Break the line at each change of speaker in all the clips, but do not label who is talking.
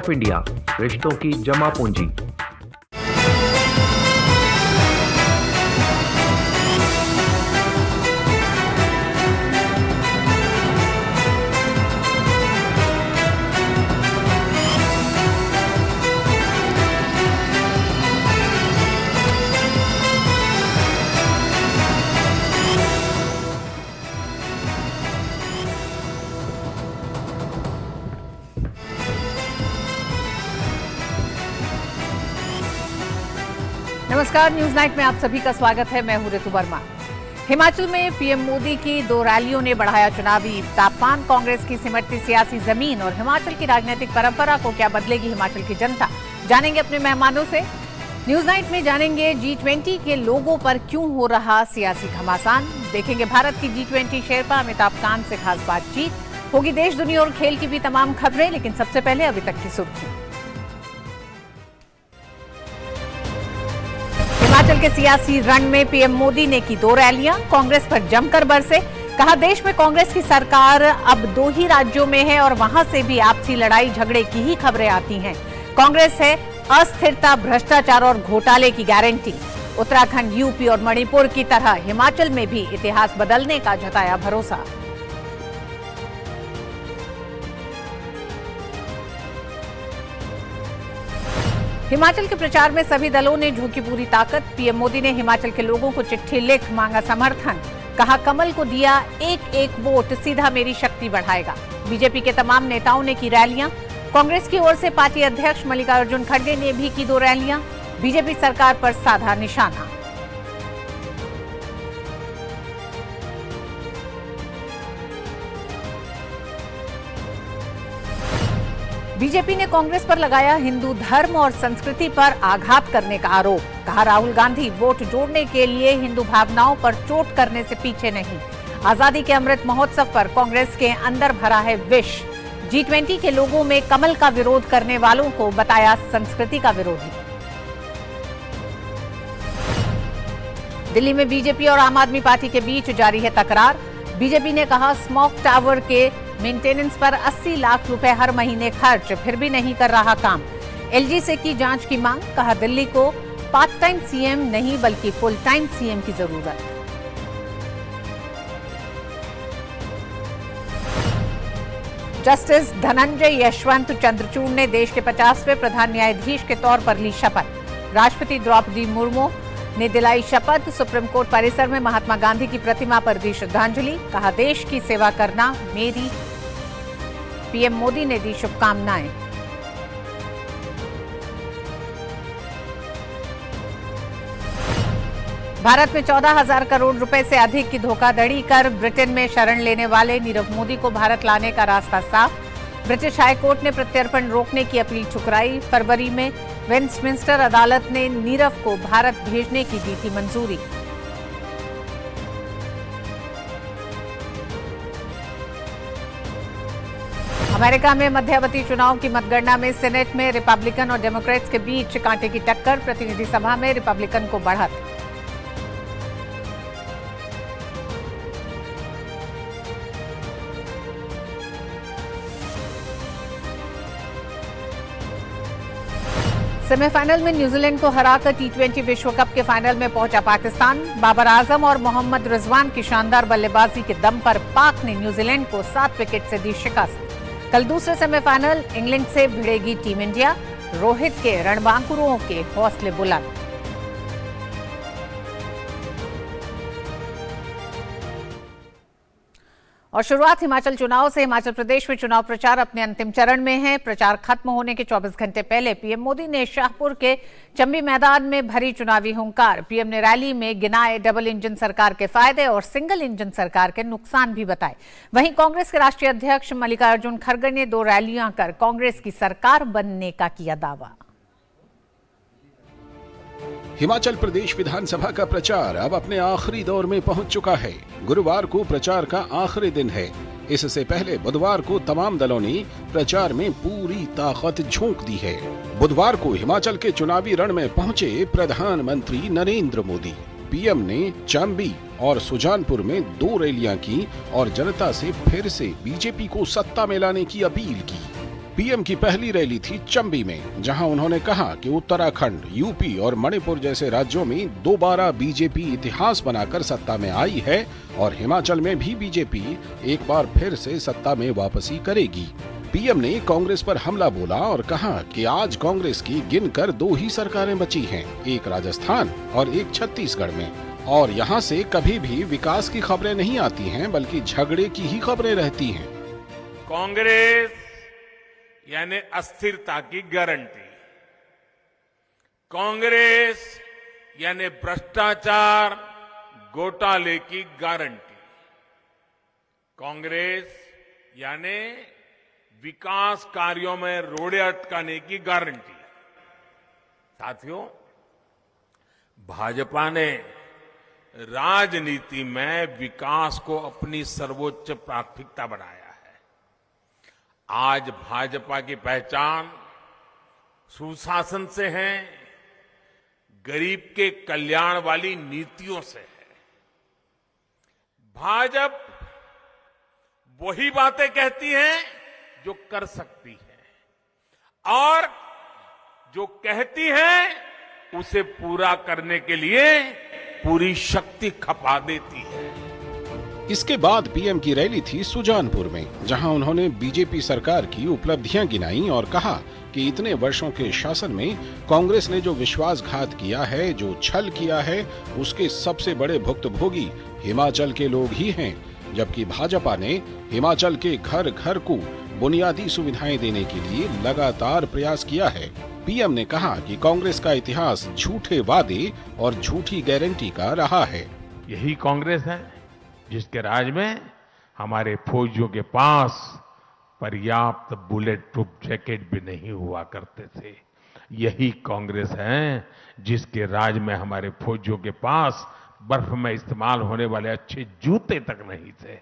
India, रिश्तों की जमा पूंजी।
नमस्कार, न्यूज नाइट में आप सभी का स्वागत है। मैं हूं ऋतु वर्मा। हिमाचल में पीएम मोदी की 2 रैलियों ने बढ़ाया चुनावी तापमान। कांग्रेस की सिमटती सियासी जमीन और हिमाचल की राजनीतिक परंपरा को क्या बदलेगी हिमाचल की जनता, जानेंगे अपने मेहमानों से। न्यूज नाइट में जानेंगे G20 के लोगों पर क्यों हो रहा सियासी घमासान। देखेंगे भारत की G20 शेरपा अमिताभ कांत से खास बातचीत। होगी देश, दुनिया और खेल की भी तमाम खबरें, लेकिन सबसे पहले अभी तक की सुर्खियां। हिमाचल के सियासी रण में पीएम मोदी ने की 2 रैलियां, कांग्रेस पर जमकर बरसे। कहा देश में कांग्रेस की सरकार अब 2 ही राज्यों में है और वहां से भी आपसी लड़ाई झगड़े की ही खबरें आती हैं। कांग्रेस है अस्थिरता, भ्रष्टाचार और घोटाले की गारंटी। उत्तराखंड, यूपी और मणिपुर की तरह हिमाचल में भी इतिहास बदलने का जताया भरोसा। हिमाचल के प्रचार में सभी दलों ने झोंकी पूरी ताकत। पीएम मोदी ने हिमाचल के लोगों को चिट्ठी लिख मांगा समर्थन। कहा कमल को दिया एक वोट, सीधा मेरी शक्ति बढ़ाएगा। बीजेपी के तमाम नेताओं ने की रैलियां। कांग्रेस की ओर से पार्टी अध्यक्ष मल्लिकार्जुन खड़गे ने भी की 2 रैलियां। बीजेपी सरकार पर साधा निशाना। बीजेपी ने कांग्रेस पर लगाया हिंदू धर्म और संस्कृति पर आघात करने का आरोप। कहा राहुल गांधी वोट जोड़ने के लिए हिंदू भावनाओं पर चोट करने से पीछे नहीं। आजादी के अमृत महोत्सव पर कांग्रेस के अंदर भरा है विष। G20 के लोगों में कमल का विरोध करने वालों को बताया संस्कृति का विरोधी। दिल्ली में बीजेपी और आम आदमी पार्टी के बीच जारी है तकरार। बीजेपी ने कहा स्मॉग टावर के मेंटेनेंस पर 80 लाख रुपए हर महीने खर्च, फिर भी नहीं कर रहा काम। एलजी से की जांच की मांग। कहा दिल्ली को पार्ट टाइम सीएम नहीं बल्कि फुल टाइम सीएम की जरूरत। जस्टिस धनंजय यशवंत चंद्रचूड़ ने देश के 50वें प्रधान न्यायाधीश के तौर पर ली शपथ। राष्ट्रपति द्रौपदी मुर्मू ने दिलाई शपथ। सुप्रीम कोर्ट परिसर में महात्मा गांधी की प्रतिमा पर दी श्रद्धांजलि। कहा देश की सेवा करना मेरी। पीएम मोदी ने दी शुभकामनाएं। भारत में 14,000 करोड़ रुपए से अधिक की धोखाधड़ी कर ब्रिटेन में शरण लेने वाले नीरव मोदी को भारत लाने का रास्ता साफ। ब्रिटिश हाईकोर्ट ने प्रत्यर्पण रोकने की अपील ठुकराई। फरवरी में वेस्टमिंस्टर अदालत ने नीरव को भारत भेजने की दी थी मंजूरी। अमेरिका में मध्यावधि चुनाव की मतगणना में सेनेट में रिपब्लिकन और डेमोक्रेट्स के बीच कांटे की टक्कर। प्रतिनिधि सभा में रिपब्लिकन को बढ़त। सेमीफाइनल में न्यूजीलैंड को हराकर T20 विश्व कप के फाइनल में पहुंचा पाकिस्तान। बाबर आजम और मोहम्मद रिजवान की शानदार बल्लेबाजी के दम पर पाक ने न्यूजीलैंड को 7 विकेट से दी शिकस्त। कल दूसरे सेमीफाइनल इंग्लैंड से भिड़ेगी टीम इंडिया। रोहित के रणबांकुरों के हौसले बुलंद। और शुरुआत हिमाचल चुनाव से। हिमाचल प्रदेश में चुनाव प्रचार अपने अंतिम चरण में है। प्रचार खत्म होने के 24 घंटे पहले पीएम मोदी ने शाहपुर के चंबी मैदान में भरी चुनावी हुंकार। पीएम ने रैली में गिनाए डबल इंजन सरकार के फायदे और सिंगल इंजन सरकार के नुकसान भी बताए। वहीं कांग्रेस के राष्ट्रीय अध्यक्ष मल्लिकार्जुन खड़गे ने 2 रैलियां कर कांग्रेस की सरकार बनने का किया दावा।
हिमाचल प्रदेश विधानसभा का प्रचार अब अपने आखिरी दौर में पहुंच चुका है। गुरुवार को प्रचार का आखिरी दिन है। इससे पहले बुधवार को तमाम दलों ने प्रचार में पूरी ताकत झोंक दी है। बुधवार को हिमाचल के चुनावी रण में पहुंचे प्रधानमंत्री नरेंद्र मोदी। पीएम ने चंबी और सुजानपुर में 2 रैलियां की और जनता से फिर से बीजेपी को सत्ता में लाने की अपील की। पीएम की पहली रैली थी चंबी में, जहां उन्होंने कहा कि उत्तराखंड, यूपी और मणिपुर जैसे राज्यों में दोबारा बीजेपी इतिहास बनाकर सत्ता में आई है और हिमाचल में भी बीजेपी एक बार फिर से सत्ता में वापसी करेगी। पीएम ने कांग्रेस पर हमला बोला और कहा कि आज कांग्रेस की गिनकर 2 ही सरकारें बची हैं, एक राजस्थान और एक छत्तीसगढ़ में, और यहाँ से कभी भी विकास की खबरें नहीं आती हैं, बल्कि झगड़े की ही खबरें रहती हैं।
कांग्रेस यानी अस्थिरता की गारंटी, कांग्रेस यानी भ्रष्टाचार घोटाले की गारंटी, कांग्रेस यानी विकास कार्यों में रोड़े अटकाने की गारंटी। साथियों, भाजपा ने राजनीति में विकास को अपनी सर्वोच्च प्राथमिकता बनाया है। आज भाजपा की पहचान सुशासन से है, गरीब के कल्याण वाली नीतियों से है। भाजपा वही बातें कहती है जो कर सकती है और जो कहती है उसे पूरा करने के लिए पूरी शक्ति खपा देती है।
इसके बाद पीएम की रैली थी सुजानपुर में, जहां उन्होंने बीजेपी सरकार की उपलब्धियां गिनाई और कहा कि इतने वर्षों के शासन में कांग्रेस ने जो विश्वासघात किया है, जो छल किया है, उसके सबसे बड़े भुक्तभोगी हिमाचल के लोग ही हैं, जबकि भाजपा ने हिमाचल के घर घर को बुनियादी सुविधाएं देने के लिए लगातार प्रयास किया है। पीएम ने कहा कि कांग्रेस का इतिहास झूठे वादे और झूठी गारंटी का रहा है।
यही कांग्रेस है जिसके राज में हमारे फौजियों के पास पर्याप्त बुलेट प्रूफ जैकेट भी नहीं हुआ करते थे। यही कांग्रेस है जिसके राज में हमारे फौजियों के पास बर्फ में इस्तेमाल होने वाले अच्छे जूते तक नहीं थे।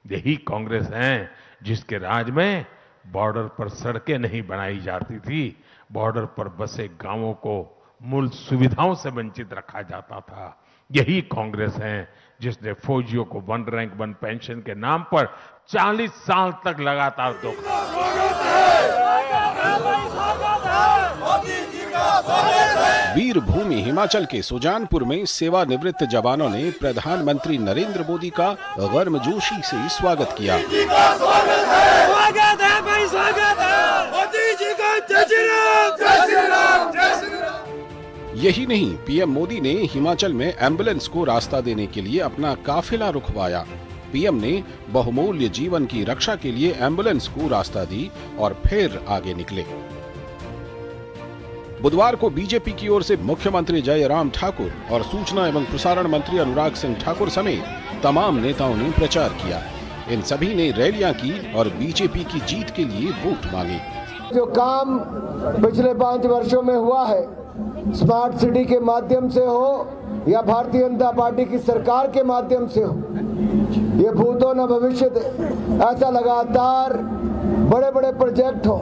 यही कांग्रेस है जिसके राज में बॉर्डर पर सड़कें नहीं बनाई जाती थी, बॉर्डर पर बसे गांवों को मूल सुविधाओं से वंचित रखा जाता था। यही कांग्रेस है जिसने फौजियों को 1 रैंक 1 पेंशन के नाम पर 40 साल तक लगातार धोखा।
वीर भूमि हिमाचल के सुजानपुर में सेवानिवृत्त जवानों ने प्रधानमंत्री नरेंद्र मोदी का गर्मजोशी से स्वागत किया।
स्वागत है भाई, स्वागत है मोदी जी का। जय श्री राम, जय श्री राम, जय श्री राम।
यही नहीं, पीएम मोदी ने हिमाचल में एम्बुलेंस को रास्ता देने के लिए अपना काफिला रुकवाया। पीएम ने बहुमूल्य जीवन की रक्षा के लिए एम्बुलेंस को रास्ता दी और फिर आगे निकले। बुधवार को बीजेपी की ओर से मुख्यमंत्री जयराम ठाकुर और सूचना एवं प्रसारण मंत्री अनुराग सिंह ठाकुर समेत तमाम नेताओं ने प्रचार किया। इन सभी ने रैलियां की और बीजेपी की जीत के लिए वोट मांगे।
जो काम पिछले 5 वर्षों में हुआ है, स्मार्ट सिटी के माध्यम से हो या भारतीय जनता पार्टी की सरकार के माध्यम से हो, ये भूतो न भविष्य, ऐसा लगातार बड़े बड़े प्रोजेक्ट हो,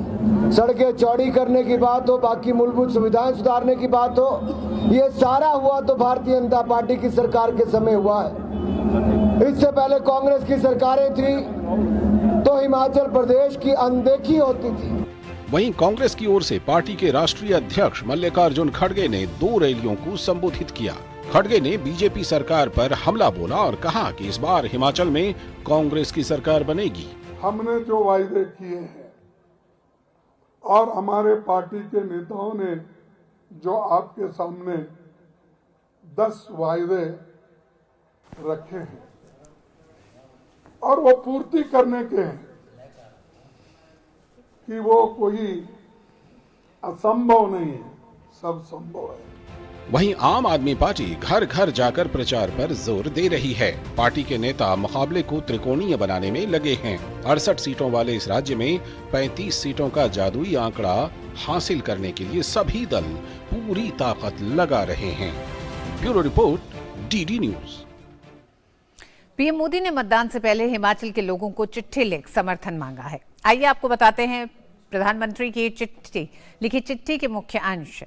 सड़कें चौड़ी करने की बात हो, बाकी मूलभूत सुविधाएं सुधारने की बात हो, ये सारा हुआ तो भारतीय जनता पार्टी की सरकार के समय हुआ है। इससे पहले कांग्रेस की सरकारें थी तो हिमाचल प्रदेश की अनदेखी होती थी।
वहीं कांग्रेस की ओर से पार्टी के राष्ट्रीय अध्यक्ष मल्लिकार्जुन खड़गे ने 2 रैलियों को संबोधित किया। खड़गे ने बीजेपी सरकार पर हमला बोला और कहा कि इस बार हिमाचल में कांग्रेस की सरकार बनेगी।
हमने जो वायदे किए हैं और हमारे पार्टी के नेताओं ने जो आपके सामने 10 वायदे रखे हैं और वो पूर्ति करने के हैं कि वो कोई असंभव नहीं है, सब संभव है।
वहीं आम आदमी पार्टी घर घर जाकर प्रचार पर जोर दे रही है। पार्टी के नेता मुकाबले को त्रिकोणीय बनाने में लगे हैं। 68 सीटों वाले इस राज्य में 35 सीटों का जादुई आंकड़ा हासिल करने के लिए सभी दल पूरी ताकत लगा रहे हैं। Bureau report, DD news.
PM Modi ने मतदान से पहले हिमाचल के लोगों को चिट्ठी लिख समर्थन मांगा है। आइए आपको बताते हैं प्रधानमंत्री की लिखी चिट्ठी के मुख्य अंश।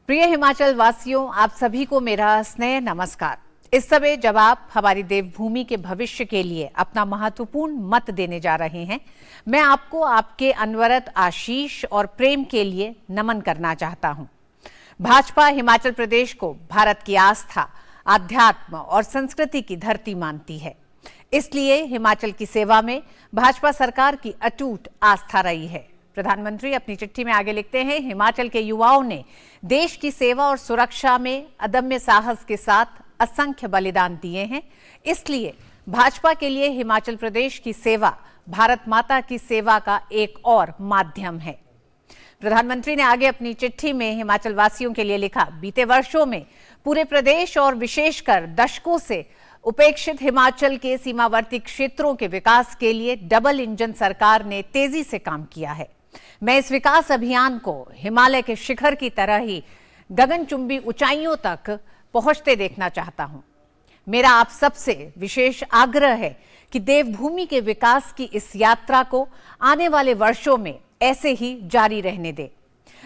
प्रिय हिमाचल वासियों, आप सभी को मेरा स्नेह नमस्कार। इस समय जब आप हमारी देवभूमि के भविष्य के लिए अपना महत्वपूर्ण मत देने जा रहे हैं, मैं आपको आपके अनवरत आशीष और प्रेम के लिए नमन करना चाहता हूं। भाजपा हिमाचल प्रदेश को भारत की आस्था, आध्यात्म और संस्कृति की धरती मानती है। इसलिए हिमाचल की सेवा में भाजपा सरकार की अटूट आस्था रही है। प्रधानमंत्री अपनी चिट्ठी में आगे लिखते हैं, हिमाचल के युवाओं ने देश की सेवा और सुरक्षा में अदम्य साहस के साथ असंख्य बलिदान दिए हैं। इसलिए भाजपा के लिए हिमाचल प्रदेश की सेवा भारत माता की सेवा का एक और माध्यम है। प्रधानमंत्री ने आगे अपनी चिट्ठी में हिमाचल वासियों के लिए लिखा, बीते वर्षों में पूरे प्रदेश और विशेषकर दशकों से उपेक्षित हिमाचल के सीमावर्ती क्षेत्रों के विकास के लिए डबल इंजन सरकार ने तेजी से काम किया है। मैं इस विकास अभियान को हिमालय के शिखर की तरह ही गगनचुंबी ऊंचाइयों तक पहुंचते देखना चाहता हूं। मेरा आप सबसे विशेष आग्रह है कि देवभूमि के विकास की इस यात्रा को आने वाले वर्षों में ऐसे ही जारी रहने दें।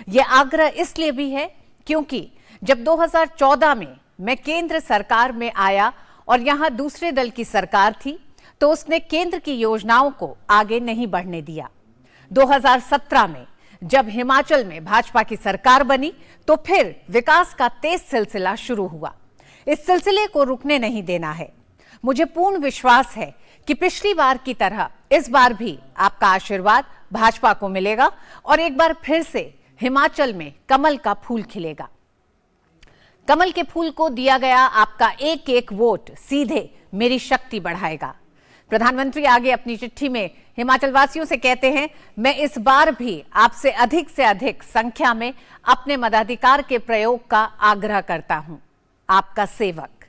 यह आग्रह इसलिए भी है क्योंकि जब 2014 में मैं केंद्र सरकार में आया और यहां दूसरे दल की सरकार थी, तो उसने केंद्र की योजनाओं को आगे नहीं बढ़ने दिया। 2017 में जब हिमाचल में भाजपा की सरकार बनी, तो फिर विकास का तेज सिलसिला शुरू हुआ। इस सिलसिले को रुकने नहीं देना है। मुझे पूर्ण विश्वास है कि पिछली बार की तरह इस बार भी आपका आशीर्वाद भाजपा को मिलेगा और एक बार फिर से हिमाचल में कमल का फूल खिलेगा। कमल के फूल को दिया गया आपका एक एक वोट सीधे मेरी शक्ति बढ़ाएगा। प्रधानमंत्री आगे अपनी चिट्ठी में हिमाचल वासियों से कहते हैं, मैं इस बार भी आपसे से अधिक संख्या में अपने मताधिकार के प्रयोग का आग्रह करता हूं। आपका सेवक।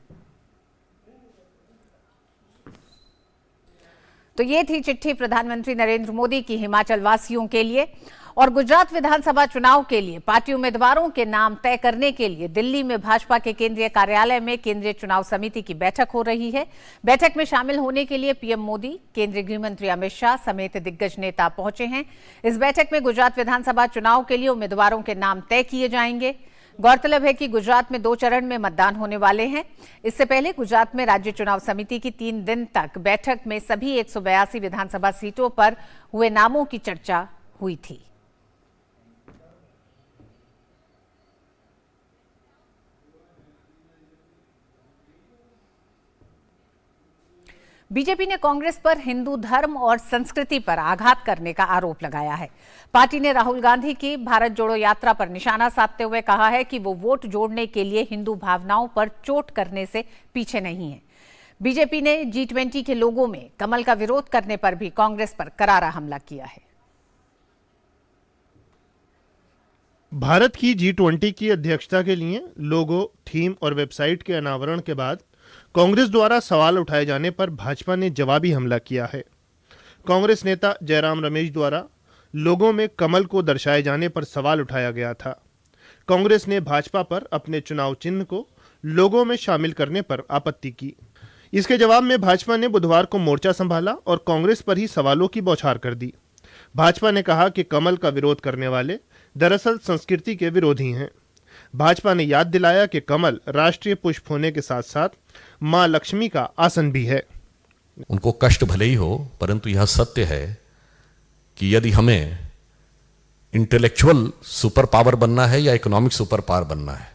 तो ये थी चिट्ठी प्रधानमंत्री नरेंद्र मोदी की हिमाचल वासियों के लिए। और गुजरात विधानसभा चुनाव के लिए पार्टी उम्मीदवारों के नाम तय करने के लिए दिल्ली में भाजपा के केंद्रीय कार्यालय में केंद्रीय चुनाव समिति की बैठक हो रही है। बैठक में शामिल होने के लिए पीएम मोदी, केंद्रीय गृह मंत्री अमित शाह समेत दिग्गज नेता पहुंचे हैं। इस बैठक में गुजरात विधानसभा चुनाव के लिए उम्मीदवारों के नाम तय किए जाएंगे। गौरतलब है कि गुजरात में 2 चरण में मतदान होने वाले हैं। इससे पहले गुजरात में राज्य चुनाव समिति की 3 दिन तक बैठक में सभी 182 विधानसभा सीटों पर हुए नामों की चर्चा हुई थी। बीजेपी ने कांग्रेस पर हिंदू धर्म और संस्कृति पर आघात करने का आरोप लगाया है। पार्टी ने राहुल गांधी की भारत जोड़ो यात्रा पर निशाना साधते हुए कहा है कि वो वोट जोड़ने के लिए हिंदू भावनाओं पर चोट करने से पीछे नहीं है। बीजेपी ने G20 के लोगों में कमल का विरोध करने पर भी कांग्रेस पर करारा हमला किया है।
भारत की G20 की अध्यक्षता के लिए लोगो, थीम और वेबसाइट के अनावरण के बाद कांग्रेस द्वारा सवाल उठाए जाने पर भाजपा ने जवाबी हमला किया है। कांग्रेस नेता जयराम रमेश द्वारा लोगों में कमल को दर्शाए जाने पर सवाल उठाया गया था। कांग्रेस ने भाजपा पर अपने चुनाव चिन्ह को लोगों में शामिल करने पर आपत्ति की। इसके जवाब में भाजपा ने बुधवार को मोर्चा संभाला और कांग्रेस पर ही सवालों की बौछार कर दी। भाजपा ने कहा कि कमल का विरोध करने वाले दरअसल संस्कृति के विरोधी हैं। भाजपा ने याद दिलाया कि कमल राष्ट्रीय पुष्प होने के साथ साथ मां लक्ष्मी का आसन भी है।
उनको कष्ट भले ही हो, परंतु यह सत्य है कि यदि हमें इंटेलेक्चुअल सुपर पावर बनना है या इकोनॉमिक सुपर पावर बनना है,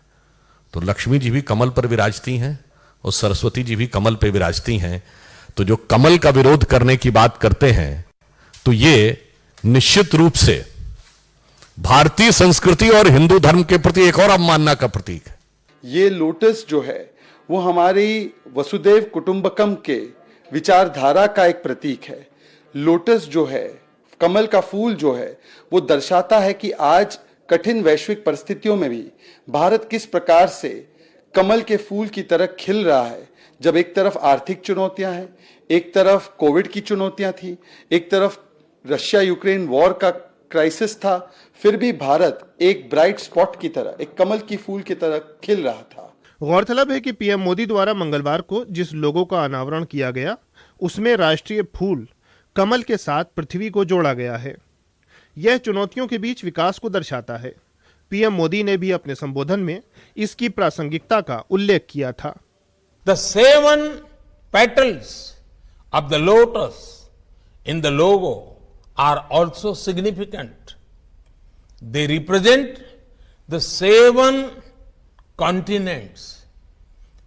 तो लक्ष्मी जी भी कमल पर विराजती हैं और सरस्वती जी भी कमल पर विराजती हैं। तो जो कमल का विरोध करने की बात करते हैं, तो ये निश्चित रूप से भारतीय संस्कृति और हिंदू धर्म के प्रति एक और अवमानना का प्रतीक है।
ये लोटस जो है वो हमारी वसुदेव कुटुंबकम के विचारधारा का एक प्रतीक है। लोटस जो है, कमल का फूल जो है, वो दर्शाता है कि आज कठिन वैश्विक परिस्थितियों में भी भारत किस प्रकार से कमल के फूल की तरह खिल रहा है। जब एक तरफ आर्थिक चुनौतियां हैं, एक तरफ कोविड की चुनौतियां थी, एक तरफ रशिया यूक्रेन वॉर का क्राइसिस था, फिर भी भारत एक ब्राइट स्पॉट की तरह, एक कमल की फूल की तरह खिल रहा था।
गौरतलब है कि पीएम मोदी द्वारा मंगलवार को जिस लोगो का अनावरण किया गया, उसमें राष्ट्रीय फूल कमल के साथ पृथ्वी को जोड़ा गया है। यह चुनौतियों के बीच विकास को दर्शाता है। पीएम मोदी ने भी अपने संबोधन में इसकी प्रासंगिकता का उल्लेख किया था।
The 7 petals of the lotus in the logo are also significant. They represent the 7 continents.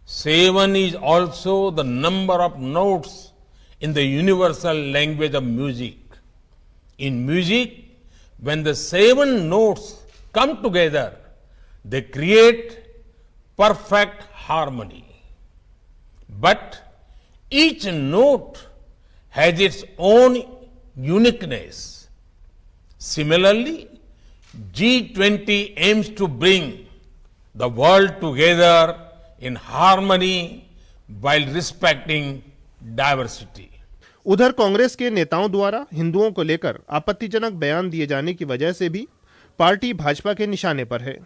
7 is also the number of notes in the universal language of music. In music, when the 7 notes come together, they create perfect harmony. But each note has its own uniqueness. Similarly, G20 aims to bring the world together in harmony while respecting diversity.
उधर कांग्रेस के नेताओं द्वारा हिंदुओं को लेकर आपत्तिजनक बयान दिए जाने की वजह से भी पार्टी भाजपा के निशाने पर है।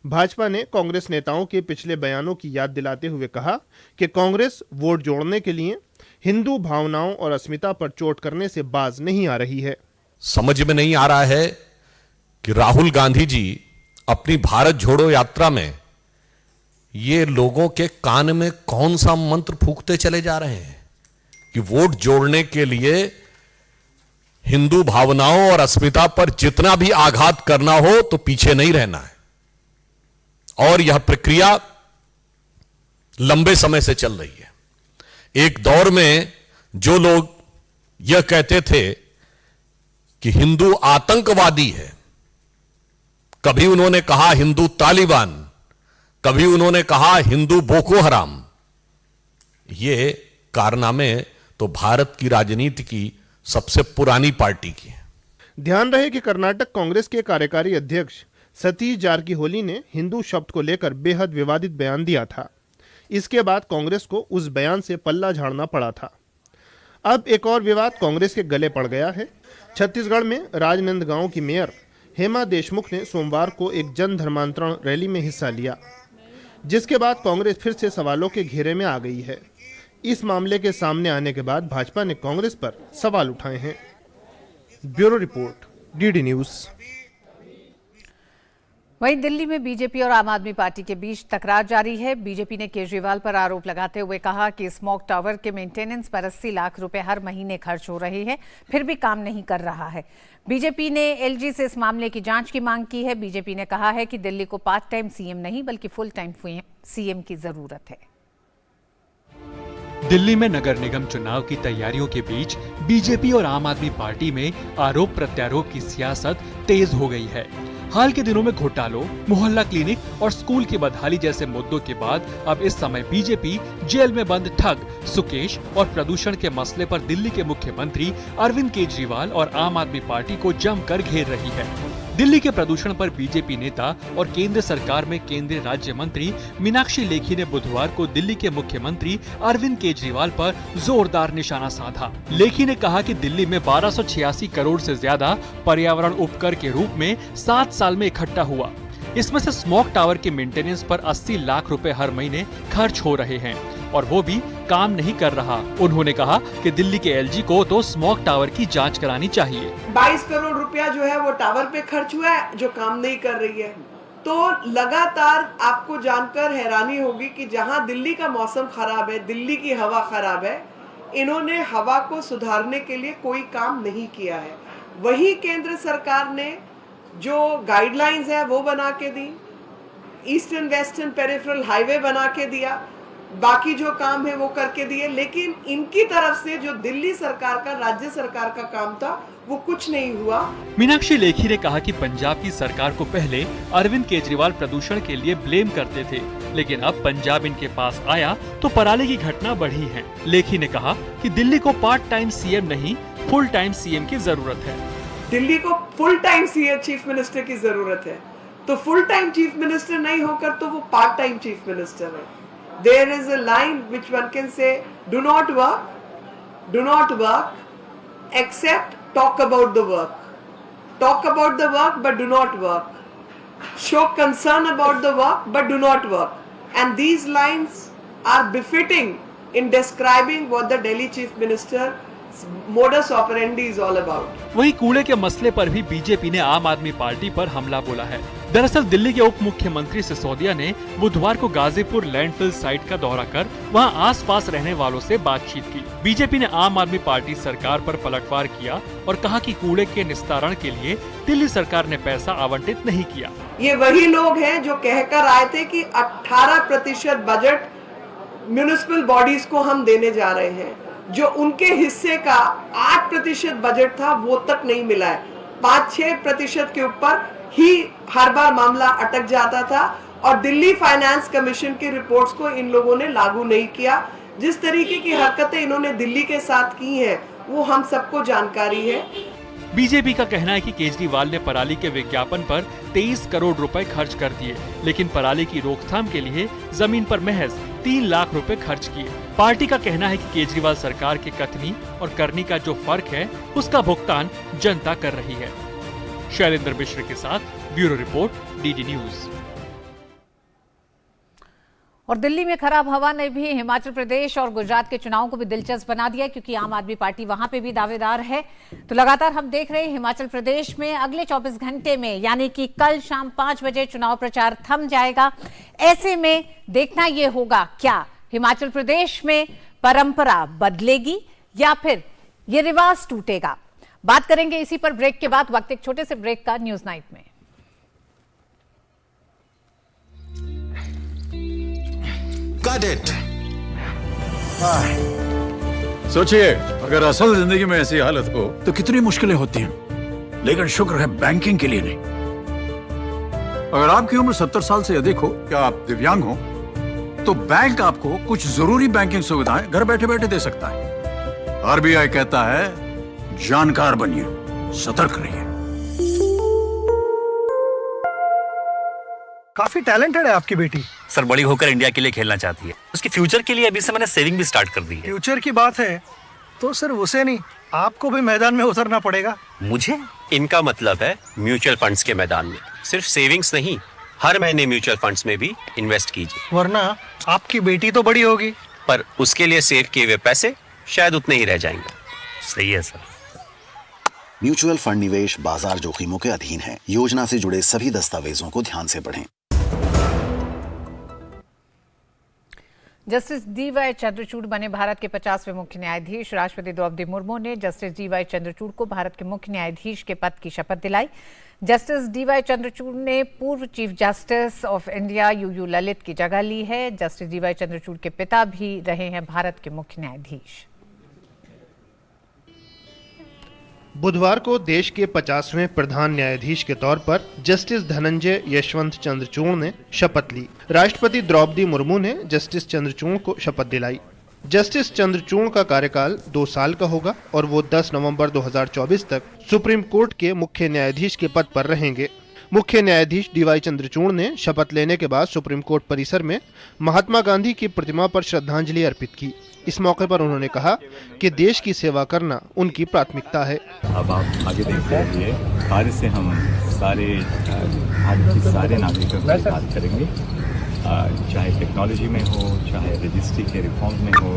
भाजपा ने कांग्रेस नेताओं के पिछले बयानों की याद दिलाते हुए कहा कि कांग्रेस वोट जोड़ने के लिए हिंदू भावनाओं और अस्मिता पर चोट करने से बाज नहीं आ रही है।
समझ में नहीं आ रहा है कि राहुल गांधी जी अपनी भारत जोड़ो यात्रा में ये लोगों के कान में कौन सा मंत्र फूंकते चले जा रहे हैं कि वोट जोड़ने के लिए हिंदू भावनाओं और अस्मिता पर जितना भी आघात करना हो तो पीछे नहीं रहना है। और यह प्रक्रिया लंबे समय से चल रही है। एक दौर में जो लोग यह कहते थे कि हिंदू आतंकवादी है, कभी उन्होंने कहा हिंदू तालिबान, कभी उन्होंने कहा हिंदू बोको हराम। ये कारनामे तो भारत की राजनीति की सबसे पुरानी पार्टी की है।
ध्यान रहे कि कर्नाटक कांग्रेस के कार्यकारी अध्यक्ष सतीश जारकीहोली ने हिंदू शब्द को लेकर बेहद विवादित बयान दिया था। इसके बाद कांग्रेस को उस बयान से पल्ला झाड़ना पड़ा था। अब एक और विवाद कांग्रेस के गले पड़ गया है। छत्तीसगढ़ में राजनांदगांव की मेयर हेमा देशमुख ने सोमवार को एक जन धर्मांतरण रैली में हिस्सा लिया, जिसके बाद कांग्रेस फिर से सवालों के घेरे में आ गई है। इस मामले के सामने आने के बाद भाजपा ने कांग्रेस पर सवाल उठाए हैं। Bureau report, DD news.
वहीं दिल्ली में बीजेपी और आम आदमी पार्टी के बीच तकरार जारी है। बीजेपी ने केजरीवाल पर आरोप लगाते हुए कहा कि स्मोक टावर के मेंटेनेंस पर 80 लाख रुपए हर महीने खर्च हो रहे हैं, फिर भी काम नहीं कर रहा है। बीजेपी ने एलजी से इस मामले की जांच की मांग की है। बीजेपी ने कहा है कि दिल्ली को पार्ट टाइम सीएम नहीं बल्कि फुल टाइम सीएम की जरूरत है।
दिल्ली में नगर निगम चुनाव की तैयारियों के बीच बीजेपी और आम आदमी पार्टी में आरोप प्रत्यारोप की सियासत तेज हो गई है। हाल के दिनों में घोटालों, मोहल्ला क्लिनिक और स्कूल की बदहाली जैसे मुद्दों के बाद अब इस समय बीजेपी जेल में बंद ठग सुकेश और प्रदूषण के मसले पर दिल्ली के मुख्यमंत्री अरविंद केजरीवाल और आम आदमी पार्टी को जमकर घेर रही है। दिल्ली के प्रदूषण पर बीजेपी नेता और केंद्र सरकार में केंद्रीय राज्य मंत्री मीनाक्षी लेखी ने बुधवार को दिल्ली के मुख्यमंत्री अरविंद केजरीवाल पर जोरदार निशाना साधा। लेखी ने कहा कि दिल्ली में 1286 करोड़ से ज्यादा पर्यावरण उपकर के रूप में 7 साल में इकट्ठा हुआ। इसमें से स्मोक टावर के मेंटेनेंस पर 80 लाख रुपए हर महीने खर्च हो रहे हैं और वो भी काम नहीं कर रहा। उन्होंने कहा कि दिल्ली के एलजी को तो स्मोक टावर की जांच करानी चाहिए।
22 करोड़ रुपया जो है वो टावर पे खर्च हुआ है जो काम नहीं कर रही है। तो लगातार आपको जानकर हैरानी होगी कि जहां दिल्ली का मौसम खराब है, दिल्ली की हवा खराब है, इन्होंने हवा को सुधारने के लिए कोई काम नहीं किया है। वही केंद्र सरकार ने जो गाइडलाइंस है वो बना के दी, ईस्टर्न वेस्टर्न पेरिफेरल हाईवे बना के दिया, बाकी जो काम है वो करके दिए, लेकिन इनकी तरफ से जो दिल्ली सरकार का, राज्य सरकार का काम था वो कुछ नहीं हुआ।
मीनाक्षी लेखी ने कहा कि पंजाब की सरकार को पहले अरविंद केजरीवाल प्रदूषण के लिए ब्लेम करते थे, लेकिन अब पंजाब इनके पास आया तो पराली की घटना बढ़ी है। लेखी ने कहा कि दिल्ली को पार्ट टाइम सीएम नहीं, फुल टाइम सीएम की जरूरत है।
दिल्ली को full time CM chief minister की जरूरत है, तो फुल टाइम चीफ मिनिस्टर नहीं होकर तो वो पार्ट टाइम चीफ मिनिस्टर है। There is a line which one can say, do not work except talk about the work. Talk about the work but do not work. Show concern about the work but do not work. And these lines are befitting in describing what the Delhi Chief Minister modus operandi is all about.
वहीं कूड़े के मसले पर भी BJP ने आम आदमी party पर हमला बोला है। दरअसल दिल्ली के उप मुख्यमंत्री सिसोदिया ने बुधवार को गाजीपुर लैंडफिल साइट का दौरा कर वहां आसपास रहने वालों से बातचीत की। बीजेपी ने आम आदमी पार्टी सरकार पर पलटवार किया और कहा कि कूड़े के निस्तारण के लिए दिल्ली सरकार ने पैसा आवंटित नहीं किया।
ये वही लोग हैं जो कहकर आए थे कि 18% बजट म्युनिसिपल बॉडीज को हम देने जा रहे हैं, जो उनके हिस्से का 8% बजट था वो तक नहीं मिला है। 5-6% के ऊपर ही हर बार मामला अटक जाता था और दिल्ली फाइनेंस कमीशन की रिपोर्ट्स को इन लोगों ने लागू नहीं किया। जिस तरीके की हरकतें इन्होंने दिल्ली के साथ की हैं वो हम सबको जानकारी है।
बीजेपी का कहना है कि केजरीवाल ने पराली के विज्ञापन पर 23 करोड़ रुपए खर्च कर दिए, लेकिन पराली की रोकथाम के लिए जमीन पर महज 3 लाख रुपए खर्च किए। पार्टी का कहना है कि केजरीवाल सरकार के कथनी और करनी का जो फर्क है उसका भुगतान जनता कर रही है। शैलेंद्र मिश्र के साथ ब्यूरो रिपोर्ट, डीडी न्यूज।
और दिल्ली में खराब हवा ने भी हिमाचल प्रदेश और गुजरात के चुनावों को भी दिलचस्प बना दिया, क्योंकि आम आदमी पार्टी वहां पे भी दावेदार है। तो लगातार हम देख रहे हैं हिमाचल प्रदेश में अगले 24 घंटे में, यानी कि कल शाम 5 बजे चुनाव प्रचार थम जाएगा। ऐसे में देखना यह होगा क्या हिमाचल प्रदेश में परंपरा बदलेगी या फिर ये रिवाज टूटेगा। बात करेंगे इसी पर ब्रेक के बाद। वक्त एक छोटे से ब्रेक का, न्यूज नाइट में।
Got it. सोचिए, अगर असल जिंदगी में ऐसी हालत हो तो कितनी मुश्किलें होती हैं, लेकिन शुक्र है बैंकिंग के लिए नहीं। अगर आपकी उम्र 70 साल से अधिक हो या आप दिव्यांग हो तो बैंक आपको कुछ जरूरी बैंकिंग सुविधाएं घर बैठे बैठे दे सकता है। आरबीआई कहता है जानकार बनिए, सतर्क रहिए।
काफी टैलेंटेड है आपकी बेटी।
सर, बड़ी होकर इंडिया के लिए खेलना चाहती है। उसके फ्यूचर के लिए अभी से मैंने सेविंग भी स्टार्ट कर दी है।
फ्यूचर की बात है तो सिर्फ उसे नहीं, आपको भी मैदान में उतरना पड़ेगा।
मुझे? इनका मतलब है म्यूचुअल फंड्स के मैदान में। सिर्फ सेविंग्स नहीं, हर महीने म्यूचुअल फंड्स में भी इन्वेस्ट कीजिए।
वरना आपकी बेटी तो बड़ी होगी,
पर उसके लिए सेव किए हुए पैसे शायद उतने ही रह जाएंगे। सही है सर।
म्यूचुअल फंड निवेश बाजार जोखिमों के अधीन है। योजना से जुड़े सभी दस्तावेजों को ध्यान से पढ़ें।
Justice D.Y.. चंद्रचूड़ बने भारत के 50वें मुख्य न्यायाधीश। राष्ट्रपति द्रौपदी मुर्मू ने जस्टिस डी.वाई. चंद्रचूड़ को भारत के मुख्य न्यायाधीश के पद की शपथ दिलाई। Justice D.Y.. चंद्रचूड़ ने पूर्व chief justice of India you Lalit की जगह ली है। Justice D.Y.. चंद्रचूड़ के पिता भी रहे हैं भारत के मुख्य न्यायाधीश।
बुधवार को देश के 50वें प्रधान न्यायाधीश के तौर पर जस्टिस धनंजय यशवंत चंद्रचूड़ ने शपथ ली। राष्ट्रपति द्रौपदी मुर्मू ने जस्टिस चंद्रचूड़ को शपथ दिलाई। जस्टिस चंद्रचूड़ का कार्यकाल 2 साल का होगा और वो 10 नवंबर 2024 तक सुप्रीम कोर्ट के मुख्य न्यायाधीश के पद पर रहेंगे। मुख्य न्यायाधीश डी.वाई. चंद्रचूड़ ने शपथ लेने के बाद सुप्रीम कोर्ट परिसर में महात्मा गांधी की प्रतिमा पर श्रद्धांजलि अर्पित की। इस मौके पर उन्होंने कहा कि देश की सेवा करना उनकी प्राथमिकता है।
अब आप आगे देखते रहिए, आज से हम सारे भारत के सारे नागरिकों से बात करेंगे, चाहे टेक्नोलॉजी में हो, चाहे रजिस्ट्री के रिफॉर्म में हो,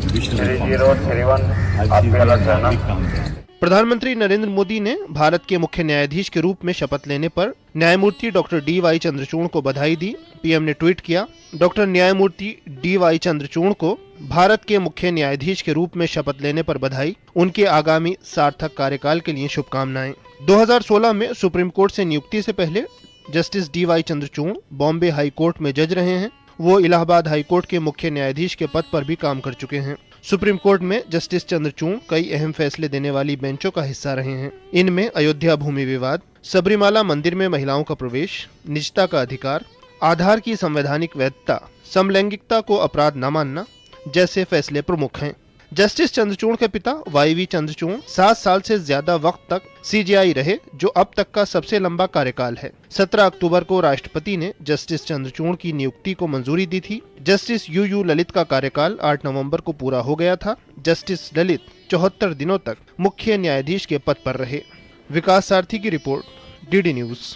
जुडिशल रिफॉर्म में हो, हर चीज़ में नागरिक काम करेंगे।
प्रधानमंत्री नरेंद्र मोदी ने भारत के मुख्य न्यायाधीश के रूप में शपथ लेने पर न्यायमूर्ति डॉक्टर डी.वाई. चंद्रचूड़ को बधाई दी। पीएम ने ट्वीट किया, डॉक्टर न्यायमूर्ति डी.वाई. चंद्रचूड़ को भारत के मुख्य न्यायाधीश के रूप में शपथ लेने पर बधाई। उनके आगामी सार्थक कार्यकाल के लिए शुभकामनाएं। 2016 में सुप्रीम कोर्ट से नियुक्ति से पहले justice D.Y.. Chandrachud Bombay high court में जज रहे हैं। वो इलाहाबाद हाई कोर्ट के मुख्य न्यायाधीश के पद पर भी काम कर चुके हैं। सुप्रीम कोर्ट में जस्टिस चंद्रचूड़ कई अहम फैसले देने वाली बेंचों का हिस्सा रहे हैं। इनमें अयोध्या भूमि विवाद, सबरीमाला मंदिर में महिलाओं का प्रवेश, निजता का अधिकार, आधार की संवैधानिक वैधता, समलैंगिकता को अपराध न मानना जैसे फैसले प्रमुख हैं। जस्टिस चंद्रचूड़ के पिता वाई.वी. चंद्रचूड़ 7 साल से ज्यादा वक्त तक सीजेआई रहे, जो अब तक का सबसे लंबा कार्यकाल है। 17 अक्टूबर को राष्ट्रपति ने जस्टिस चंद्रचूड़ की नियुक्ति को मंजूरी दी थी। जस्टिस यू ललित का कार्यकाल 8 नवंबर को पूरा हो गया था। जस्टिस ललित 74 दिनों तक मुख्य न्यायाधीश के पद पर रहे। विकास सारथी की रिपोर्ट, डीडी न्यूज।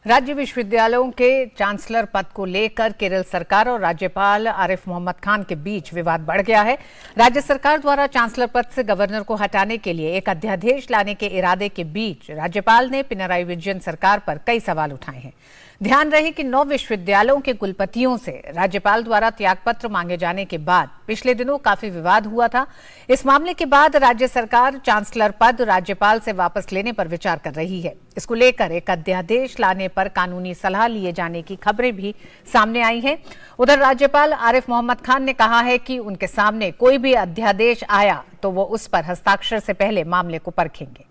राज्य विश्वविद्यालयों के चांसलर पद को लेकर केरल सरकार और राज्यपाल आरिफ मोहम्मद खान के बीच विवाद बढ़ गया है। राज्य सरकार द्वारा चांसलर पद से गवर्नर को हटाने के लिए एक अध्यादेश लाने के इरादे के बीच राज्यपाल ने पिनराई विजयन सरकार पर कई सवाल उठाए हैं। ध्यान रहे कि 9 विश्वविद्यालयों के कुलपतियों से राज्यपाल द्वारा त्यागपत्र मांगे जाने के बाद पिछले दिनों काफी विवाद हुआ था। इस मामले के बाद राज्य सरकार चांसलर पद राज्यपाल से वापस लेने पर विचार कर रही है। इसको लेकर एक अध्यादेश लाने पर कानूनी सलाह लिए जाने की खबरें भी सामने आई हैं। उधर राज्यपाल आरिफ मोहम्मद खान ने कहा है कि उनके सामने कोई भी अध्यादेश आया तो वो उस पर हस्ताक्षर से पहले मामले को परखेंगे।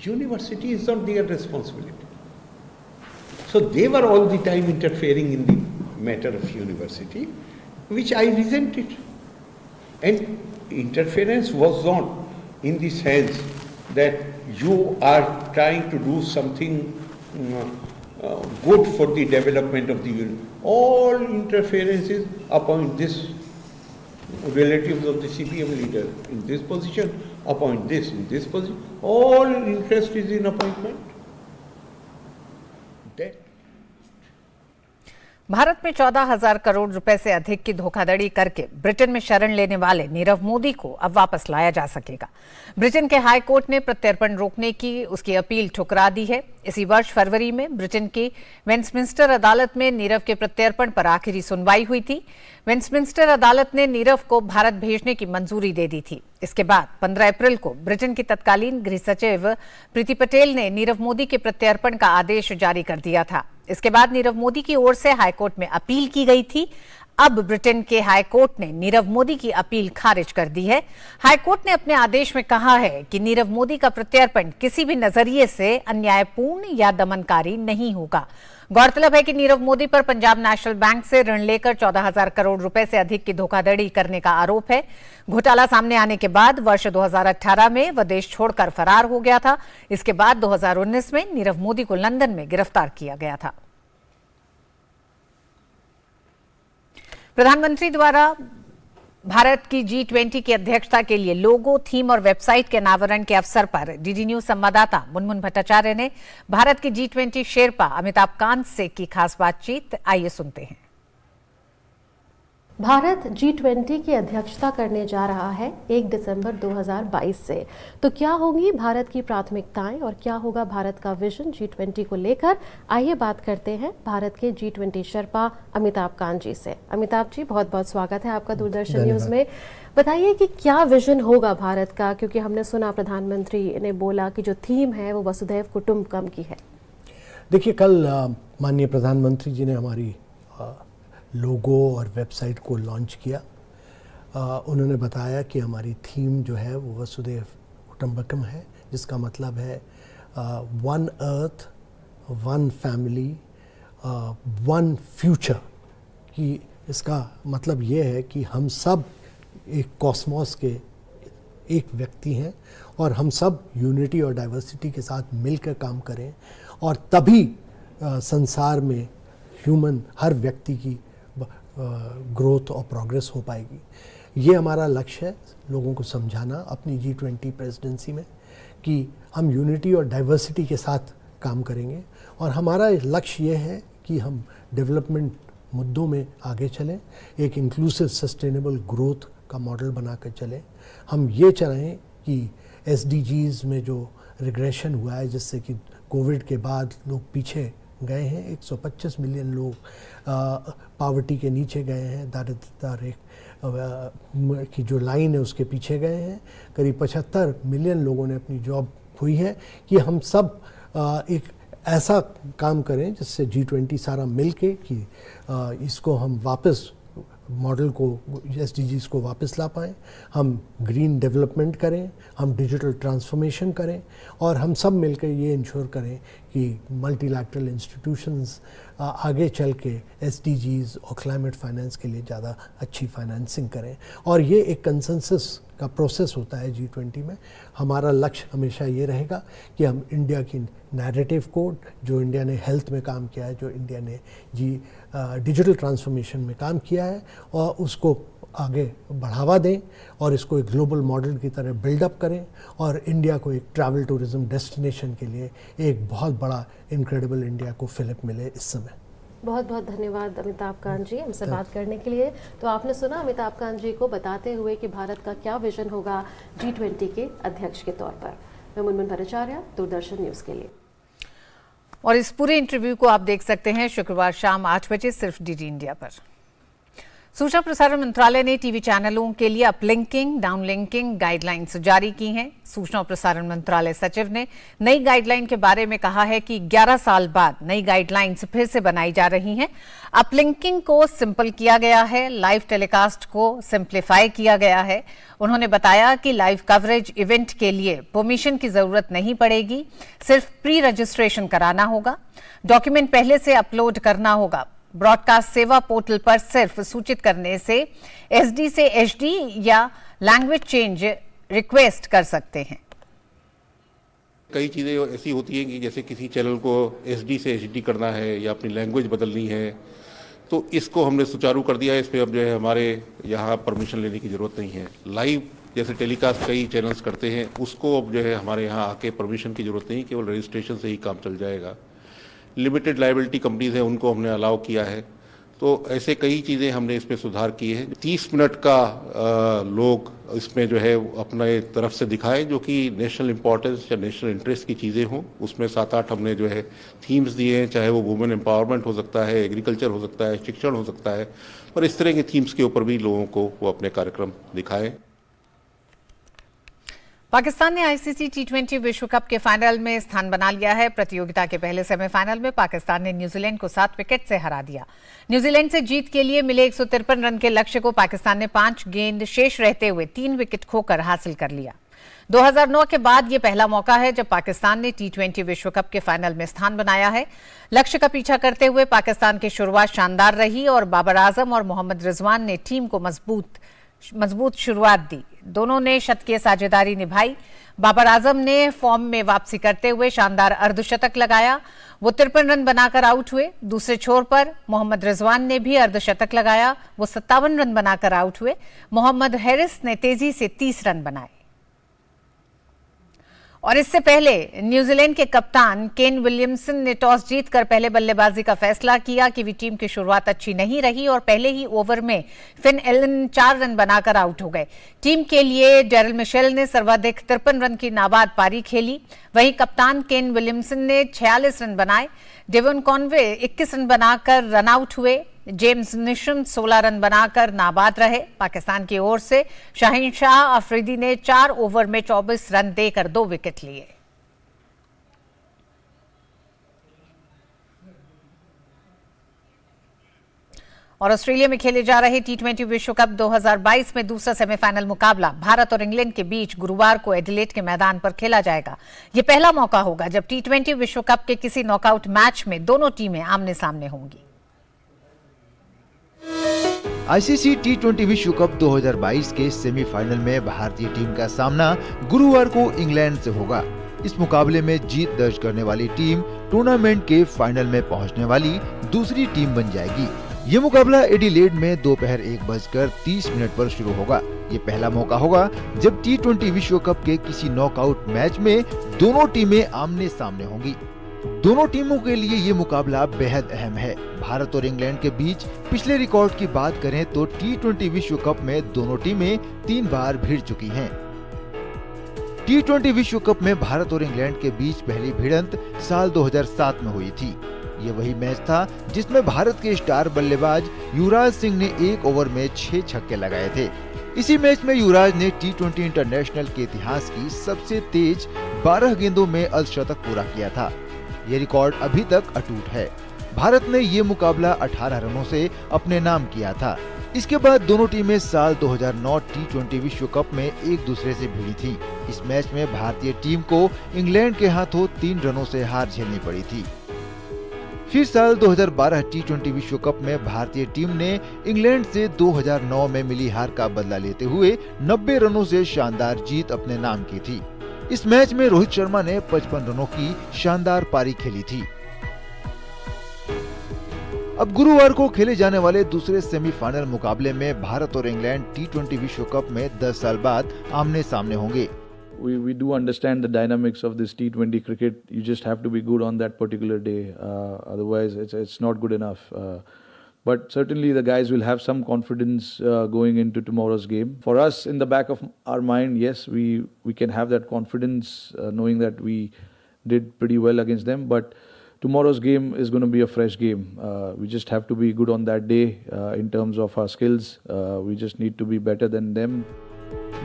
University is not their responsibility. So they were all the time interfering in the matter of university, which I resented. And interference was not in the sense that you are trying to do something good for the development of the university. All interferences appoint this relatives of the CPM leader in this position, appoint this in this position. All interest is in appointment.
Bharat में 14,000 करोड़ रुपए से अधिक की धोखाधड़ी करके Britain में शरण लेने वाले नीरव मोदी को अब वापस लाया जा सकेगा। ब्रिटेन के हाई कोर्ट ने प्रत्यर्पण रोकने की उसकी अपील ठुकरा दी है। इसी वर्ष फरवरी में ब्रिटेन की वेस्टमिंस्टर अदालत में नीरव के प्रत्यर्पण पर आखिरी सुनवाई हुई थी। वेस्टमिंस्टर अदालत ने नीरव को भारत भेजने की मंजूरी दे दी थी। इसके बाद 15 अप्रैल को ब्रिटेन की तत्कालीन गृह सचिव प्रीति पटेल ने नीरव मोदी के प्रत्यर्पण का आदेश जारी कर दिया था। इसके बाद नीरव मोदी की ओर से हाईकोर्ट में अपील की गई थी। अब ब्रिटेन के हाईकोर्ट ने नीरव मोदी की अपील खारिज कर दी है। हाईकोर्ट ने अपने आदेश में कहा है कि नीरव मोदी का प्रत्यर्पण किसी भी नजरिए से अन्यायपूर्ण या दमनकारी नहीं होगा। गौरतलब है कि नीरव मोदी पर पंजाब नेशनल बैंक से ऋण लेकर 14,000 करोड़ रुपए से अधिक की धोखाधड़ी करने का आरोप है। घोटाला सामने आने के बाद वर्ष 2018 में वह देश छोड़कर फरार हो गया था। इसके बाद 2019 में नीरव मोदी को लंदन में गिरफ्तार किया गया था। प्रधानमंत्री द्वारा भारत की G20 की अध्यक्षता के लिए लोगो, थीम और वेबसाइट के अनावरण के अवसर पर डीडी न्यूज संवाददाता मुनमुन भट्टाचार्य ने भारत के G20 शेरपा अमिताभ कांत से की खास बातचीत। आइए सुनते हैं।
भारत G20 की अध्यक्षता करने जा रहा है 1 दिसंबर 2022 से। तो क्या होंगी भारत की प्राथमिकताएं और क्या होगा भारत का विजन G20 को लेकर? आइए बात करते हैं भारत के G20 शेरपा अमिताभ कांत जी से। अमिताभ जी, बहुत बहुत स्वागत है आपका दूरदर्शन न्यूज में। बताइए कि क्या विजन होगा भारत का, क्योंकि हमने सुना प्रधानमंत्री ने बोला कि जो थीम है वो वसुधैव कुटुंबकम की है।
देखिए, कल माननीय प्रधानमंत्री जी ने हमारी लोगो और वेबसाइट को लॉन्च किया। उन्होंने बताया कि हमारी थीम जो है वो वसुधैव कुटुंबकम है, जिसका मतलब है one earth, one family, one future. कि इसका मतलब ये है कि हम सब एक कॉस्मोस के एक व्यक्ति हैं और हम सब यूनिटी और डाइवर्सिटी के साथ मिलकर काम करें और तभी संसार में ह्यूमन हर व्यक्ति की ग्रोथ और प्रोग्रेस हो पाएगी। ये हमारा लक्ष्य है, लोगों को समझाना अपनी G20 प्रेसिडेंसी में कि हम यूनिटी और डाइवर्सिटी के साथ काम करेंगे और हमारा लक्ष्य ये है कि हम डेवलपमेंट मुद्दों में आगे चलें, एक इंक्लूसिव सस्टेनेबल ग्रोथ का मॉडल बनाकर चलें। हम ये चाहें कि SDGs में जो रिग्रेशन हुआ है, जिससे कि कोविड के बाद लोग पीछे गए हैं, 125 मिलियन लोग पावर्टी के नीचे गए हैं, दारिद्र्य की जो लाइन है उसके पीछे गए हैं। करीब 75 मिलियन लोगों ने अपनी जॉब हुई है। कि हम सब एक ऐसा काम करें जिससे G20 सारा मिल के कि इसको हम वापस मॉडल को, SDGs को वापस ला पाएँ। हम ग्रीन डेवलपमेंट करें, हम डिजिटल ट्रांसफॉर्मेशन करें और हम सब मिलकर ये इंश्योर करें कि मल्टीलैटरल इंस्टीट्यूशंस आगे चल के SDGs और क्लाइमेट फाइनेंस के लिए ज़्यादा अच्छी फाइनेंसिंग करें। और ये एक कंसेंसस का प्रोसेस होता है G20 में। हमारा लक्ष्य हमेशा ये रहेगा कि हम इंडिया की नैरेटिव कोड, जो इंडिया ने हेल्थ में काम किया है, जो इंडिया ने डिजिटल ट्रांसफॉर्मेशन में काम किया है, और उसको आगे बढ़ावा दें और इसको एक ग्लोबल मॉडल की तरह बिल्डअप करें और इंडिया को एक ट्रैवल टूरिज्म डेस्टिनेशन के लिए एक बहुत बड़ा इनक्रेडिबल इंडिया को फिलिप मिले इस समय।
बहुत बहुत धन्यवाद अमिताभ कांत जी हमसे बात करने के लिए। तो आपने सुना अमिताभ कांत जी को बताते हुए कि भारत का क्या विजन होगा G20 के अध्यक्ष के तौर पर। मैं मुनमुन भट्टाचार्य, दूरदर्शन न्यूज़ के लिए।
और इस पूरे इंटरव्यू को आप देख सकते हैं शुक्रवार शाम 8 बजे सिर्फ DD इंडिया पर। सूचना प्रसारण मंत्रालय ने टीवी चैनलों के लिए अपलिंकिंग, डाउनलिंकिंग गाइडलाइंस जारी की हैं। सूचना और प्रसारण मंत्रालय सचिव ने नई गाइडलाइन के बारे में कहा है कि 11 साल बाद नई गाइडलाइंस फिर से बनाई जा रही हैं। अपलिंकिंग को सिंपल किया गया है, लाइव टेलीकास्ट को सिंप्लीफाई किया गया है। उन्होंने बताया कि लाइव कवरेज इवेंट के लिए परमिशन की जरूरत नहीं पड़ेगी, सिर्फ प्री रजिस्ट्रेशन कराना होगा, डॉक्यूमेंट पहले से अपलोड करना होगा। ब्रॉडकास्ट सेवा पोर्टल पर सिर्फ सूचित करने से SD से HD या लैंग्वेज चेंज रिक्वेस्ट कर सकते हैं।
कई चीज़ें ऐसी होती हैं कि जैसे किसी चैनल को SD से HD करना है या अपनी लैंग्वेज बदलनी है, तो इसको हमने सुचारू कर दिया है। इस पर अब जो है हमारे यहाँ परमिशन लेने की ज़रूरत नहीं है। लाइव जैसे टेलीकास्ट कई चैनल्स करते हैं, उसको अब जो है हमारे यहाँ आके परमिशन की ज़रूरत नहीं, केवल रजिस्ट्रेशन से ही काम चल जाएगा। लिमिटेड लायबिलिटी कंपनीज हैं, उनको हमने अलाउ किया है। तो ऐसे कई चीज़ें हमने इसमें सुधार किए हैं। 30 मिनट का लोग इसमें जो है अपने तरफ से दिखाएं जो कि नेशनल इंपॉर्टेंस या नेशनल इंटरेस्ट की चीज़ें हों। उसमें 7-8 हमने जो है थीम्स दिए हैं, चाहे वो वुमेन एम्पावरमेंट हो सकता है, एग्रीकल्चर हो सकता है, शिक्षण हो सकता है, और इस तरह के थीम्स के ऊपर भी लोगों को वो अपने कार्यक्रम दिखाएं।
पाकिस्तान ने ICC T20 विश्व कप के फाइनल में स्थान बना लिया है। प्रतियोगिता के पहले सेमीफाइनल में पाकिस्तान ने न्यूजीलैंड को 7 विकेट से हरा दिया। न्यूजीलैंड से जीत के लिए मिले 153 रन के लक्ष्य को पाकिस्तान ने 5 गेंद शेष रहते हुए 3 विकेट खोकर हासिल कर लिया। 2009 के बाद ये पहला मौका है जब पाकिस्तान ने T20 विश्व कप के फाइनल में स्थान बनाया है। लक्ष्य का पीछा करते हुए पाकिस्तान की शुरुआत शानदार रही और बाबर आजम और मोहम्मद रिजवान ने टीम को मजबूत शुरुआत दी। दोनों ने शतकीय साझेदारी निभाई। बाबर आजम ने फॉर्म में वापसी करते हुए शानदार अर्धशतक लगाया। वो 53 रन बनाकर आउट हुए। दूसरे छोर पर मोहम्मद रिजवान ने भी अर्धशतक लगाया। वो 57 रन बनाकर आउट हुए। मोहम्मद हैरिस ने तेजी से 30 रन बनाए। और इससे पहले न्यूजीलैंड के कप्तान केन विलियमसन ने टॉस जीतकर पहले बल्लेबाजी का फैसला किया कि वी टीम की शुरुआत अच्छी नहीं रही और पहले ही ओवर में फिन एलन 4 रन बनाकर आउट हो गए। टीम के लिए डेरिल मिशेल ने सर्वाधिक 53 रन की नाबाद पारी खेली। वहीं कप्तान केन विलियमसन ने 46 रन बनाए। डेवन कॉनवे 21 रन बनाकर रन आउट हुए। जेम्स निशम 16 रन बनाकर नाबाद रहे। पाकिस्तान की ओर से शाहीन शाह अफरीदी ने 4 ओवर में 24 रन देकर 2 विकेट लिए। और ऑस्ट्रेलिया में खेले जा रहे T20 विश्व कप 2022 में दूसरा सेमीफाइनल मुकाबला भारत और इंग्लैंड के बीच गुरुवार को एडिलेड के मैदान पर खेला जाएगा। यह पहला मौका होगा जब T20 विश्व कप के किसी नॉकआउट मैच में दोनों टीमें आमने सामने होंगी।
ICC T20 विश्व कप 2022 के सेमीफाइनल में भारतीय टीम का सामना गुरुवार को इंग्लैंड से होगा। इस मुकाबले में जीत दर्ज करने वाली टीम टूर्नामेंट के फाइनल में पहुंचने वाली दूसरी टीम बन जाएगी। ये मुकाबला एडिलेड में दोपहर 1:30 पर शुरू होगा। ये पहला मौका होगा जब T20 विश्व कप के किसी नॉकआउट मैच में दोनों टीमें आमने सामने होंगी। दोनों टीमों के लिए ये मुकाबला बेहद अहम है। भारत और इंग्लैंड के बीच पिछले रिकॉर्ड की बात करें तो T20 विश्व कप में दोनों टीमें 3 बार भिड़ चुकी हैं। T20 विश्व कप में भारत और इंग्लैंड के बीच पहली भिड़ंत साल 2007 में हुई थी। ये वही मैच था जिसमें भारत के स्टार बल्लेबाज युवराज सिंह ने 1 ओवर में 6 छक्के लगाए थे। इसी मैच में युवराज ने T20 इंटरनेशनल के इतिहास की सबसे तेज 12 गेंदों में अर्धशतक पूरा किया था। ये रिकॉर्ड अभी तक अटूट है। भारत ने ये मुकाबला 18 रनों से अपने नाम किया था। इसके बाद दोनों टीमें साल 2009 T20 विश्व कप में एक दूसरे से भिड़ी थी। इस मैच में भारतीय टीम को इंग्लैंड के हाथों 3 रनों से हार झेलनी पड़ी थी। फिर साल 2012 T20 विश्व कप में भारतीय टीम ने इंग्लैंड से 2009 में मिली हार का बदला लेते हुए 90 रनों से शानदार जीत अपने नाम की थी। इस मैच में रोहित शर्मा ने 55 रनों की शानदार पारी खेली थी। अब गुरुवार को खेले जाने वाले दूसरे सेमीफाइनल मुकाबले में भारत और इंग्लैंड T20 विश्व कप में 10 साल बाद आमने सामने होंगे।
We do understand the dynamics of this T20 cricket. You just have to be good on that particular day. Otherwise, it's not good enough. But certainly the guys will have some confidence going into tomorrow's game. For us, in the back of our mind, yes, we can have that confidence knowing that we did pretty well against them. But tomorrow's game is going to be a fresh game. We just have to be good on that day in terms of our skills. We just need to be better than them.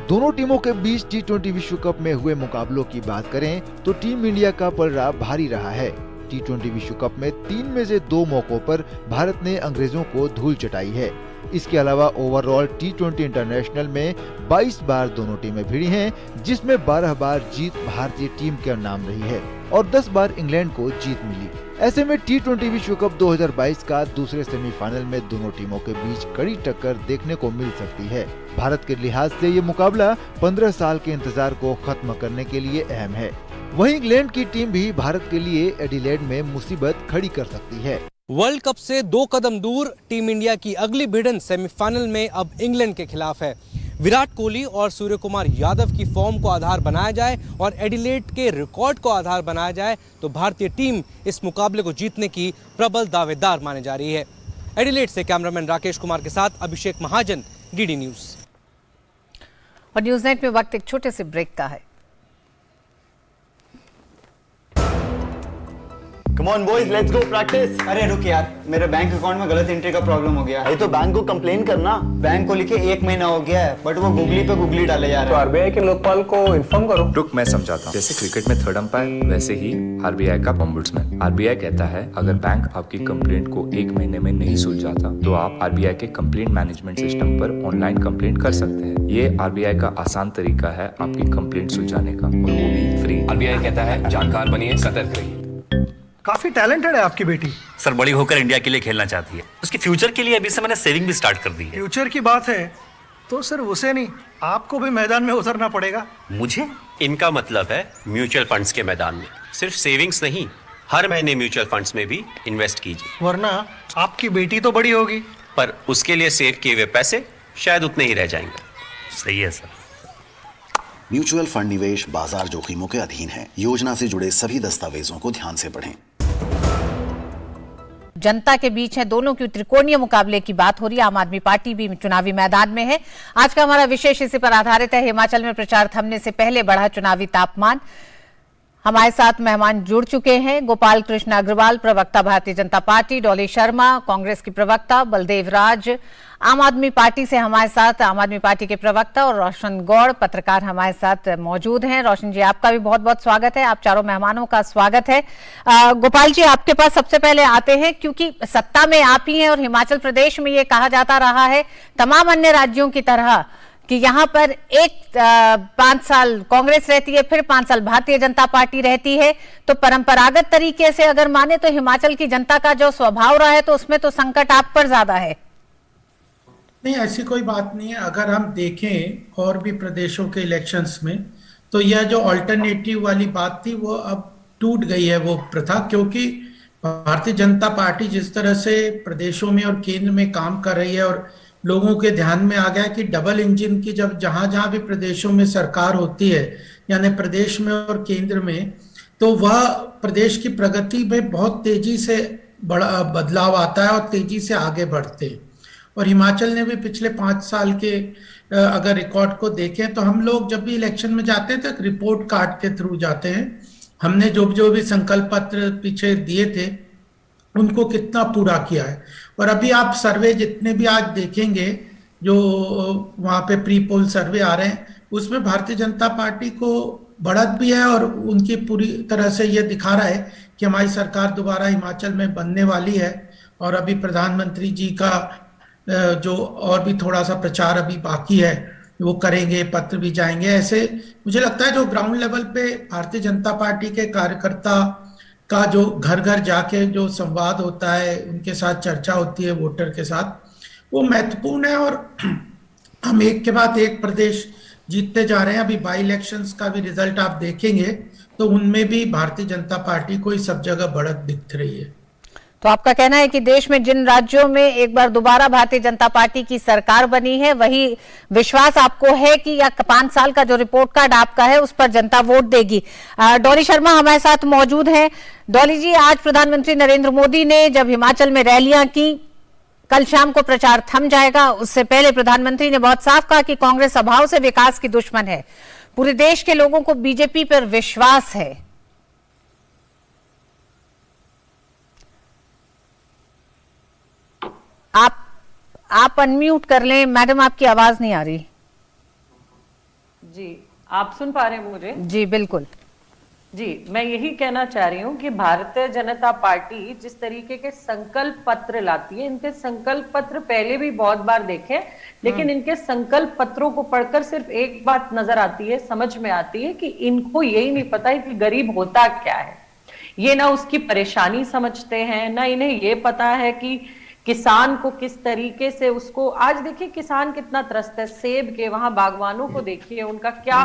दोनों टीमों के बीच T20 विश्व cup में हुए मुकाबलों की बात करें तो टीम इंडिया का पलड़ा भारी रहा है। T20 विश्व कप में 3 में से 2 मौकों पर भारत ने अंग्रेजों को धूल चटाई है। इसके अलावा ओवरऑल T20 इंटरनेशनल में 22 बार दोनों टीमें भिड़ी हैं, जिसमें 12 बार जीत भारतीय टीम के नाम रही है और 10 बार इंग्लैंड को जीत मिली। ऐसे में T20 विश्व कप 2022 का दूसरे सेमीफाइनल में दोनों टीमों के बीच कड़ी टक्कर देखने को मिल सकती है। भारत के लिहाज से ये मुकाबला 15 साल के इंतजार को खत्म करने के लिए अहम है। वहीं इंग्लैंड की टीम भी भारत के लिए एडिलेड में मुसीबत खड़ी कर सकती है।
वर्ल्ड कप से 2 कदम दूर टीम इंडिया की अगली भिड़ंत सेमीफाइनल में अब इंग्लैंड के खिलाफ है। विराट कोहली और सूर्य कुमार यादव की फॉर्म को आधार बनाया जाए और एडिलेड के रिकॉर्ड को आधार बनाया जाए तो भारतीय टीम इस मुकाबले को जीतने की प्रबल दावेदार मानी जा रही है। एडिलेड से कैमरामैन राकेश कुमार के साथ अभिषेक महाजन, डीडी न्यूज।
और न्यूज़नेट में वक्त एक छोटे से ब्रेक का है।
Come on boys, let's go practice.
अरे रुक यार, मेरे बैंक अकाउंट में गलत एंट्री का प्रॉब्लम हो गया है।
अरे तो बैंक को कंप्लेन करना।
बैंक को लिखे 1 महीना हो गया है, बट वो गूगली पे गूगली डाले जा रहे हैं।
तो आरबीआई के लोकपाल को इन्फॉर्म करो।
रुक, मैं समझाता हूँ। जैसे क्रिकेट में थर्ड अंपायर, वैसे ही आरबीआई का ओम्बुड्समैन। आरबीआई कहता है अगर बैंक आपकी कंप्लेंट को 1 महीने में नहीं सुलझाता तो आप आरबीआई के कंप्लेंट मैनेजमेंट सिस्टम पर ऑनलाइन कंप्लेंट कर सकते हैं। ये आरबीआई का आसान तरीका है आपकी कंप्लेंट सुलझाने का, और वो भी फ्री।
आरबीआई कहता है जानकार बनिए, सतर्क रहिए।
काफी टैलेंटेड है आपकी बेटी।
सर बड़ी होकर इंडिया के लिए खेलना चाहती है। उसकी फ्यूचर के लिए अभी से मैंने सेविंग भी स्टार्ट कर दी है।
फ्यूचर की बात है तो सिर्फ उसे नहीं, आपको भी मैदान में उतरना पड़ेगा।
मुझे?
इनका मतलब है म्यूचुअल फंड्स के मैदान में सिर्फ सेविंग्स नहीं, हर महीने म्यूचुअल फंड्स में भी इन्वेस्ट कीजिए।
वरना आपकी बेटी तो बड़ी होगी,
पर उसके लिए सेव किए हुए पैसे शायद उतने ही रह जाएंगे। सही है सर।
म्यूचुअल फंड निवेश बाजार जोखिमों के अधीन है। योजना से जुड़े सभी दस्तावेजों को ध्यान से पढ़ें।
जनता के बीच है, दोनों की त्रिकोणीय मुकाबले की बात हो रही है। आम आदमी पार्टी भी चुनावी मैदान में है। आज का हमारा विशेष इसी पर आधारित है। हिमाचल में प्रचार थमने से पहले बढ़ा चुनावी तापमान। हमारे साथ मेहमान जुड़ चुके हैं। गोपाल कृष्ण अग्रवाल, प्रवक्ता भारतीय जनता पार्टी, डॉली शर्मा कांग्रेस की प्रवक्ता, बलदेव राज आम आदमी पार्टी से हमारे साथ, आम आदमी पार्टी के प्रवक्ता, और रोशन गौड़ पत्रकार हमारे साथ मौजूद हैं। रोशन जी, आपका भी बहुत बहुत स्वागत है। आप चारों मेहमानों का स्वागत है। गोपाल जी, आपके पास सबसे पहले आते हैं, क्योंकि सत्ता में आप ही हैं और हिमाचल प्रदेश में ये कहा जाता रहा है तमाम अन्य राज्यों की तरह कि यहाँ पर 5 साल कांग्रेस रहती है, फिर 5 साल भारतीय जनता पार्टी रहती है। तो परंपरागत तरीके से अगर माने तो हिमाचल की जनता का जो स्वभाव रहा है, तो उसमें तो संकट आप पर ज्यादा है।
नहीं, ऐसी कोई बात नहीं है। अगर हम देखें और भी प्रदेशों के इलेक्शंस में, तो यह जो अल्टरनेटिव वाली बात थी वो अब टूट गई है वो प्रथा, क्योंकि भारतीय जनता पार्टी जिस तरह से प्रदेशों में और केंद्र में काम कर रही है, और लोगों के ध्यान में आ गया कि डबल इंजन की जब जहां भी प्रदेशों में सरकार होती है, यानी प्रदेश में और केंद्र में, तो वह प्रदेश की प्रगति में बहुत तेजी से बड़ा बदलाव आता है और तेजी से आगे बढ़ते हैं। और हिमाचल ने भी पिछले 5 साल के अगर रिकॉर्ड को देखें तो हम लोग जब भी इलेक्शन में जाते हैं तो एक रिपोर्ट कार्ड के थ्रू जाते हैं। हमने जो भी संकल्प पत्र पीछे दिए थे उनको कितना पूरा किया है। और अभी आप सर्वे जितने भी आज देखेंगे, जो वहाँ पे प्री पोल सर्वे आ रहे हैं, उसमें भारतीय जनता पार्टी को बढ़त भी है और उनकी पूरी तरह से ये दिखा रहा है कि हमारी सरकार दोबारा हिमाचल में बनने वाली है। और अभी प्रधानमंत्री जी का जो और भी थोड़ा सा प्रचार अभी बाकी है वो करेंगे, पत्र भी जाएंगे। ऐसे मुझे लगता है जो ग्राउंड लेवल पे भारतीय जनता पार्टी के कार्यकर्ता का जो घर घर जाके जो संवाद होता है, उनके साथ चर्चा होती है वोटर के साथ, वो महत्वपूर्ण है। और हम एक के बाद एक प्रदेश जीतते जा रहे हैं। अभी बाई इलेक्शंस का भी रिजल्ट आप देखेंगे तो उनमें भी भारतीय जनता पार्टी को सब जगह बढ़त दिख रही है।
तो आपका कहना है कि देश में जिन राज्यों में एक बार दोबारा भारतीय जनता पार्टी की सरकार बनी है, वही विश्वास आपको है कि या 5 साल का जो रिपोर्ट कार्ड आपका है उस पर जनता वोट देगी। डॉली शर्मा हमारे साथ मौजूद हैं। डॉली जी, आज प्रधानमंत्री नरेंद्र मोदी ने जब हिमाचल में रैलियां की, कल शाम को प्रचार थम जाएगा, उससे पहले प्रधानमंत्री ने बहुत साफ कहा कि कांग्रेस स्वभाव से विकास की दुश्मन है। पूरे देश के लोगों को बीजेपी पर विश्वास है। आप अनम्यूट कर लें मैडम, आपकी आवाज नहीं आ रही।
जी, आप सुन पा रहे हैं मुझे?
जी बिल्कुल।
जी, मैं यही कहना चाह रही हूँ कि भारतीय जनता पार्टी जिस तरीके के संकल्प पत्र लाती है, इनके संकल्प पत्र पहले भी बहुत बार देखे, लेकिन इनके संकल्प पत्रों को पढ़कर सिर्फ एक बात नजर आती है, समझ में आती है कि इनको यही नहीं पता है कि गरीब होता क्या है। ये ना उसकी परेशानी समझते हैं, ना इन्हें ये पता है कि किसान को किस तरीके से उसको, आज देखिए किसान कितना त्रस्त है, सेब के वहां बागवानों को देखिए उनका क्या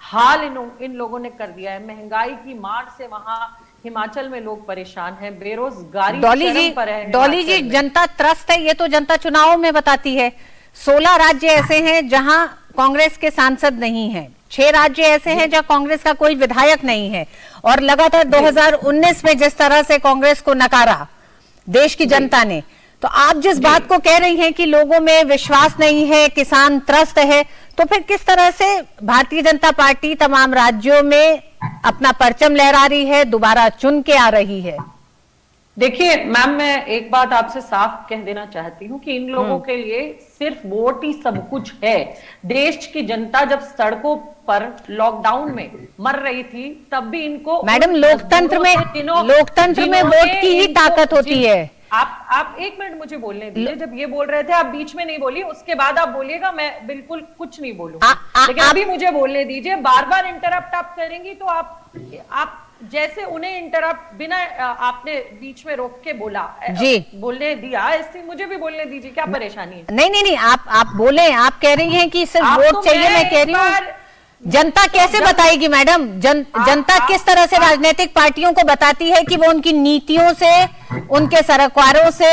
हाल इन लोगों ने कर दिया है। महंगाई की मार से वहां हिमाचल में लोग परेशान हैं, बेरोजगारी चरम पर है।
डॉली जी, जनता त्रस्त है, ये तो जनता चुनाव में बताती है। 16 राज्य ऐसे हैं जहां कांग्रेस के सांसद नहीं हैं, 6 राज्य ऐसे हैं जहां कांग्रेस का कोई विधायक नहीं है, और लगातार 2019 में जिस तरह से कांग्रेस को नकारा देश की जनता ने, तो आप जिस बात को कह रही हैं कि लोगों में विश्वास नहीं है, किसान त्रस्त है, तो फिर किस तरह से भारतीय जनता पार्टी तमाम राज्यों में अपना परचम लहरा रही है, दोबारा चुन के आ रही है?
देखिए मैम, मैं एक बात आपसे साफ कह देना चाहती हूँ कि इन लोगों के लिए सिर्फ वोट ही सब कुछ है। देश की जनता जब सड़कों पर लॉकडाउन में मर रही थी, तब भी इनको,
मैडम लोकतंत्र में वोट की ही ताकत होती है।
आप एक मिनट मुझे बोलने दीजिए। जब ये बोल रहे थे आप बीच में नहीं बोलिए, उसके बाद आप बोलिएगा, मैं बिल्कुल कुछ नहीं बोलूंगा, लेकिन अभी मुझे बोलने दीजिए। बार बार इंटरप्ट आप करेंगी तो आप जैसे उन्हें इंटरप्ट बिना आपने बीच में रोक के बोला
जी,
बोलने दिया, ऐसे मुझे भी बोलने दीजिए, क्या परेशानी है?
नहीं, आप बोले, आप कह रही हैं कि सिर्फ वोट चाहिए। मैं कह रही हूँ जनता कैसे बताएगी मैडम? जनता किस तरह से राजनीतिक पार्टियों को बताती है कि वो उनकी नीतियों से, उनके सरकारों से,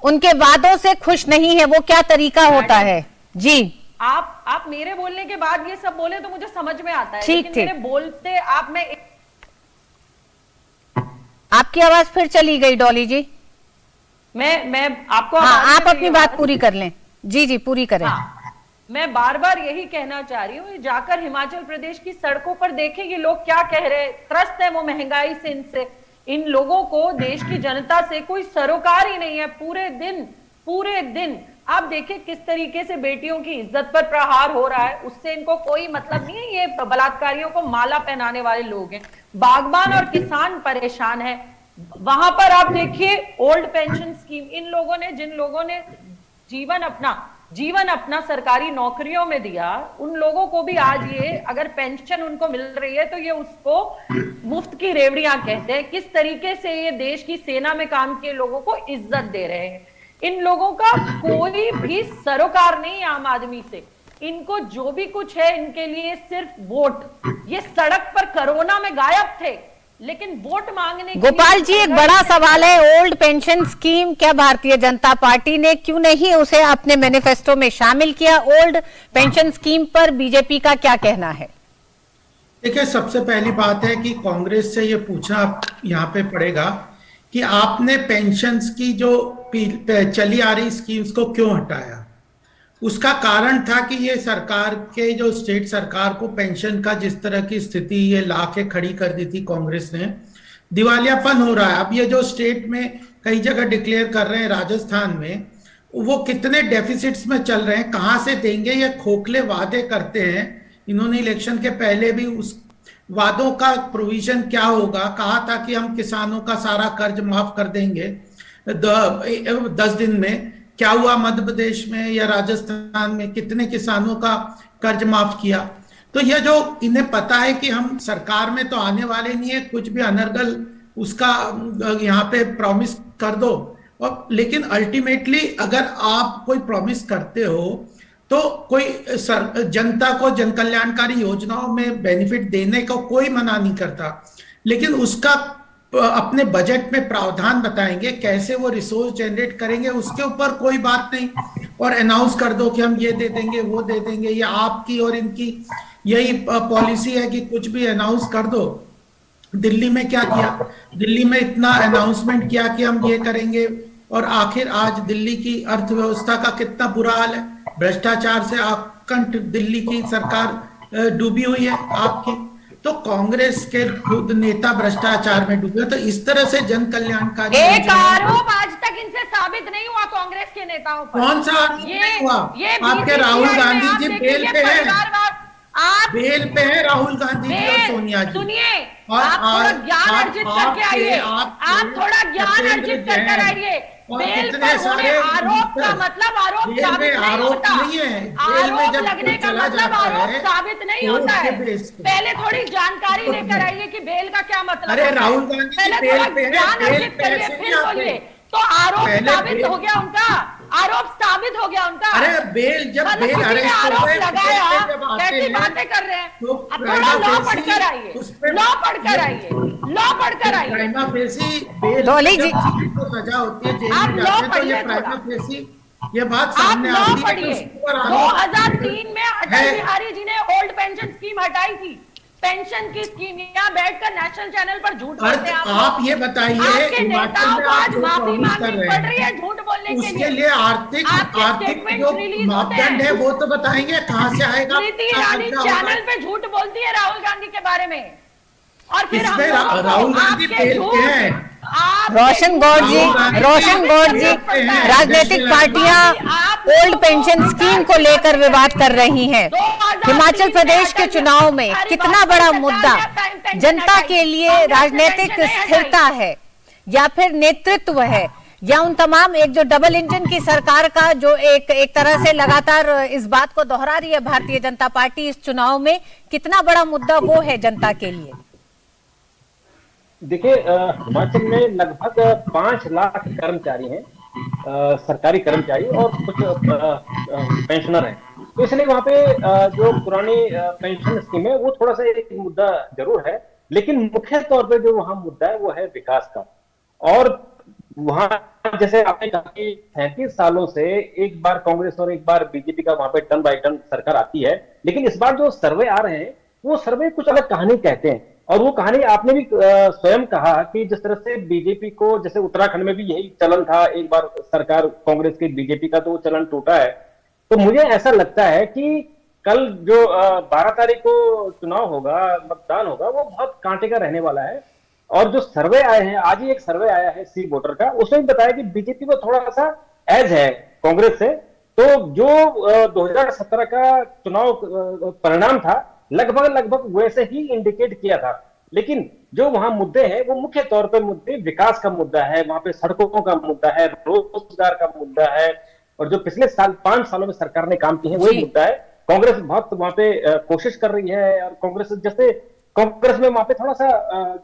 उनके वादों से खुश नहीं है? वो क्या तरीका होता है? जी,
आप मेरे बोलने के बाद ये सब बोले तो मुझे समझ में आता है,
ठीक,
लेकिन मेरे बोलते
आपकी आवाज फिर चली गई डॉली जी।
मैं आपको,
हाँ, आप अपनी बात पूरी कर लें। जी पूरी करें।
मैं बार बार यही कहना चाह रही हूँ, जाकर हिमाचल प्रदेश की सड़कों पर देखें ये लोग क्या कह रहे हैं। त्रस्त है वो महंगाई से, इनसे, इन लोगों को देश की जनता से कोई सरोकार ही नहीं है। पूरे दिन आप देखिए किस तरीके से बेटियों की इज्जत पर प्रहार हो रहा है, उससे इनको कोई मतलब नहीं है। ये बलात्कारियों को माला पहनाने वाले लोग हैं। बागबान और किसान परेशान है। वहां पर आप देखिए ओल्ड पेंशन स्कीम, इन लोगों ने, जिन लोगों ने जीवन अपना सरकारी नौकरियों में दिया, उन लोगों को भी आज ये अगर पेंशन उनको मिल रही है तो ये उसको मुफ्त की रेवड़ियां कहते हैं। किस तरीके से ये देश की सेना में काम किए लोगों को इज्जत दे रहे हैं। इन लोगों का कोई भी सरोकार नहीं आम आदमी से। इनको जो भी कुछ है इनके लिए सिर्फ वोट। ये सड़क पर कोरोना में गायब थे, लेकिन वोट मांगने के
गोपाल जी, एक बड़ा सवाल है, ओल्ड पेंशन स्कीम क्या भारतीय जनता पार्टी ने क्यों नहीं उसे अपने मैनिफेस्टो में शामिल किया? ओल्ड पेंशन स्कीम पर बीजेपी का क्या कहना है?
देखिए, सबसे पहली बात है कि कांग्रेस से ये पूछना यहाँ पे पड़ेगा कि आपने पेंशन्स की जो चली आ रही स्कीम्स को क्यों हटाया। उसका कारण था कि ये सरकार के, जो स्टेट सरकार को पेंशन का जिस तरह की स्थिति ये ला के खड़ी कर दी थी कांग्रेस ने, दिवालियापन हो रहा है। अब ये जो स्टेट में कई जगह डिक्लेयर कर रहे हैं, राजस्थान में, वो कितने डेफिसिट्स में चल रहे हैं, कहाँ से देंगे? ये खोखले वादे करते हैं। इन्होंने इलेक्शन के पहले भी उस वादों का प्रोविजन क्या होगा, कहा था कि हम किसानों का सारा कर्ज माफ कर देंगे 10 दिन में। क्या हुआ मध्य प्रदेश में या राजस्थान में? कितने किसानों का कर्ज माफ किया? तो यह जो इन्हें पता है कि हम सरकार में तो आने वाले नहीं है, कुछ भी अनर्गल उसका यहाँ पे प्रॉमिस कर दो। और लेकिन अल्टीमेटली अगर आप कोई प्रॉमिस करते हो तो कोई जनता को जन कल्याणकारी योजनाओं में बेनिफिट देने को कोई मना नहीं करता, लेकिन उसका अपने बजट में प्रावधान बताएंगे, कैसे वो रिसोर्स जनरेट करेंगे, उसके ऊपर कोई बात नहीं। और अनाउंस कर दो कि हम ये दे देंगे, वो दे देंगे। ये आपकी और इनकी यही पॉलिसी है कि कुछ भी अनाउंस कर दो। दिल्ली में क्या किया, दिल्ली में इतना अनाउंसमेंट किया कि हम ये करेंगे, और आखिर आज दिल्ली की अर्थव्यवस्था का कितना बुरा हाल है। भ्रष्टाचार से आकंठ दिल्ली की सरकार डूबी हुई है आपकी। तो कांग्रेस के खुद नेता भ्रष्टाचार में डूबे। तो इस तरह से जन कल्याणकारी
एक आरोप आज तक इनसे साबित नहीं हुआ कांग्रेस के नेताओं पर।
कौन सा आरोप नहीं हुआ? आपके राहुल गांधी जी बेल पे है, बेल पे है राहुल गांधी जी और सोनिया जी।
सुनिए, आप थोड़ा ज्ञान अर्जित करके आइए, आप थोड़ा ज्ञान अर्जित कर आइए। बेल पर होने आरोप का मतलब आरोप साबित नहीं होता। आरोप लगने का मतलब आरोप साबित नहीं होता है। पहले थोड़ी जानकारी लेकर आइए कि बेल का क्या मतलब।
अरे राहुल गांधी
पहले थोड़ा ज्ञान अर्जित करिए, फिर बोलिए। तो आरोप साबित हो गया उनका, आरोप साबित हो गया उनका।
अरे बेल जब बेल
आरोप लगाया, कैसी बातें कर रहे हैं? अब थोड़ा लॉ पढ़कर आइए, लॉ पढ़कर आइए, लॉ पढ़कर आइए।
डॉली जी सजा होती है, जेल में जाते तो ये प्राइमा फेसी ये बात सामने आती है।
2003 में अटल बिहारी जी ने ओल्ड पेंशन स्कीम हटाई थी। पेंशन की स्कीम यहाँ बैठकर नेशनल चैनल पर झूठ बोलते हैं
आप ये बताइए,
आपके नेताओं को आज माफी मांगनी पड़ रही है झूठ बोलने के लिए।
उसके लिए आर्थिक जो मापदंड है वो तो बताएंगे, कहाँ से आएगा?
स्मृति ईरानी चैनल पे झूठ बोलती है राहुल गांधी के बारे में, और फिर
राहुल गांधी फेल हैं।
रोशन गौड़ जी राजनीतिक पार्टियां ओल्ड पेंशन स्कीम को लेकर विवाद कर रही हैं। हिमाचल प्रदेश के चुनाव में कितना बड़ा मुद्दा जनता के लिए राजनीतिक स्थिरता है या फिर नेतृत्व है, या उन तमाम एक जो डबल इंजन की सरकार का जो एक तरह से लगातार इस बात को दोहरा रही है भारतीय जनता पार्टी इस चुनाव में, कितना बड़ा मुद्दा वो है जनता के लिए?
देखिए, हिमाचल में लगभग 5 लाख कर्मचारी हैं, सरकारी कर्मचारी, और कुछ पेंशनर हैं। तो इसलिए वहाँ पे जो पुरानी पेंशन स्कीम है वो थोड़ा सा एक मुद्दा जरूर है, लेकिन मुख्य तौर पे जो वहाँ मुद्दा है वो है विकास का। और वहाँ जैसे आपने कहा कि 37 सालों से एक बार कांग्रेस और एक बार बीजेपी का वहाँ पे टर्न बाय टर्न सरकार आती है, लेकिन इस बार जो सर्वे आ रहे हैं वो सर्वे कुछ अलग कहानी कहते हैं। और वो कहानी आपने भी स्वयं कहा कि जिस तरह से बीजेपी को, जैसे उत्तराखंड में भी यही चलन था, एक बार सरकार कांग्रेस की बीजेपी का, तो वो चलन टूटा है। तो मुझे ऐसा लगता है कि कल जो 12 तारीख को चुनाव होगा, मतदान होगा, वो बहुत कांटे का रहने वाला है। और जो सर्वे आए हैं, आज ही एक सर्वे आया है सी वोटर का, उसमें बताया कि बीजेपी को थोड़ा सा एज है कांग्रेस से। तो जो 2017 का चुनाव परिणाम था लगभग वैसे ही इंडिकेट किया था, लेकिन जो वहां मुद्दे हैं वो मुख्य तौर पर मुद्दे विकास का मुद्दा है, वहां पे सड़कों का मुद्दा है, रोजगार का मुद्दा है, और जो पिछले 5 सालों में सरकार ने काम किए हैं वही मुद्दा है। कांग्रेस बहुत वहां पे कोशिश कर रही है, और कांग्रेस में वहां पे थोड़ा सा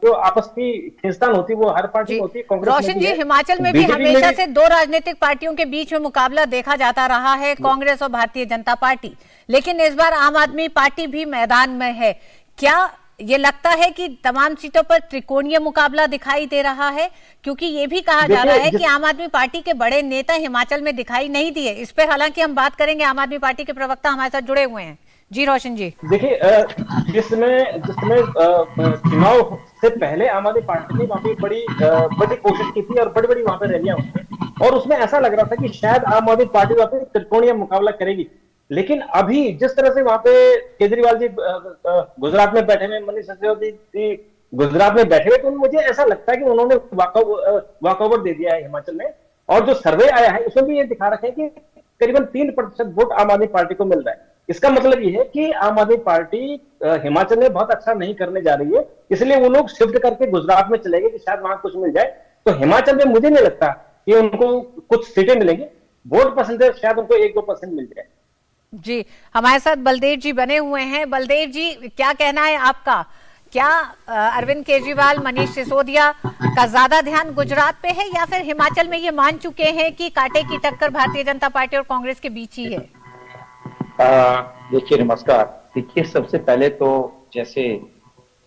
जो आपस की खींचतान होती है वो हर पार्टी होती है।
रोशन जी, हिमाचल में भी हमेशा से दो राजनीतिक पार्टियों के बीच में मुकाबला देखा जाता रहा है, कांग्रेस और भारतीय जनता पार्टी, लेकिन इस बार आम आदमी पार्टी भी मैदान में है। क्या ये लगता है कि तमाम सीटों पर त्रिकोणीय मुकाबला दिखाई दे रहा है? क्योंकि ये भी कहा जा रहा है कि आम आदमी पार्टी के बड़े नेता हिमाचल में दिखाई नहीं दिए। इस पर हालांकि हम बात करेंगे, आम आदमी पार्टी के प्रवक्ता हमारे साथ जुड़े हुए हैं। जी रोशन जी,
देखिए, जिसमें चुनाव से पहले आम आदमी पार्टी ने वहां पे बड़ी कोशिश की थी और बड़ी वहां पे रैलियां हुई थी, और उसमें ऐसा लग रहा था कि शायद आम आदमी पार्टी वहां पे त्रिकोणीय मुकाबला करेगी। लेकिन अभी जिस तरह से वहां पे केजरीवाल जी गुजरात में बैठे हुए, मनीष सिसोदिया गुजरात में बैठे हुए, तो मुझे ऐसा लगता है कि उन्होंने वॉकओवर दे दिया है हिमाचल में। और जो सर्वे आया है उसमें भी ये दिखा रखा है कि करीबन 3% वोट आम आदमी पार्टी को मिल रहा है। इसका मतलब ये है कि आम आदमी पार्टी हिमाचल में बहुत अच्छा नहीं करने जा रही है, इसलिए वो लोग शिफ्ट करके गुजरात में चले गए कि शायद वहां कुछ मिल जाए। तो हिमाचल में मुझे नहीं लगता कि उनको कुछ सीटें मिलेंगी, वोट परसेंटेज शायद उनको 1-2% मिल जाए।
जी, हमारे साथ बलदेव जी बने हुए हैं। बलदेव जी, क्या कहना है आपका? क्या अरविंद केजरीवाल, मनीष सिसोदिया का ज्यादा ध्यान गुजरात पे है, या फिर हिमाचल में ये मान चुके हैं कि कांटे की टक्कर भारतीय जनता पार्टी और कांग्रेस के बीच ही है?
देखिए, नमस्कार। देखिए, सबसे पहले तो जैसे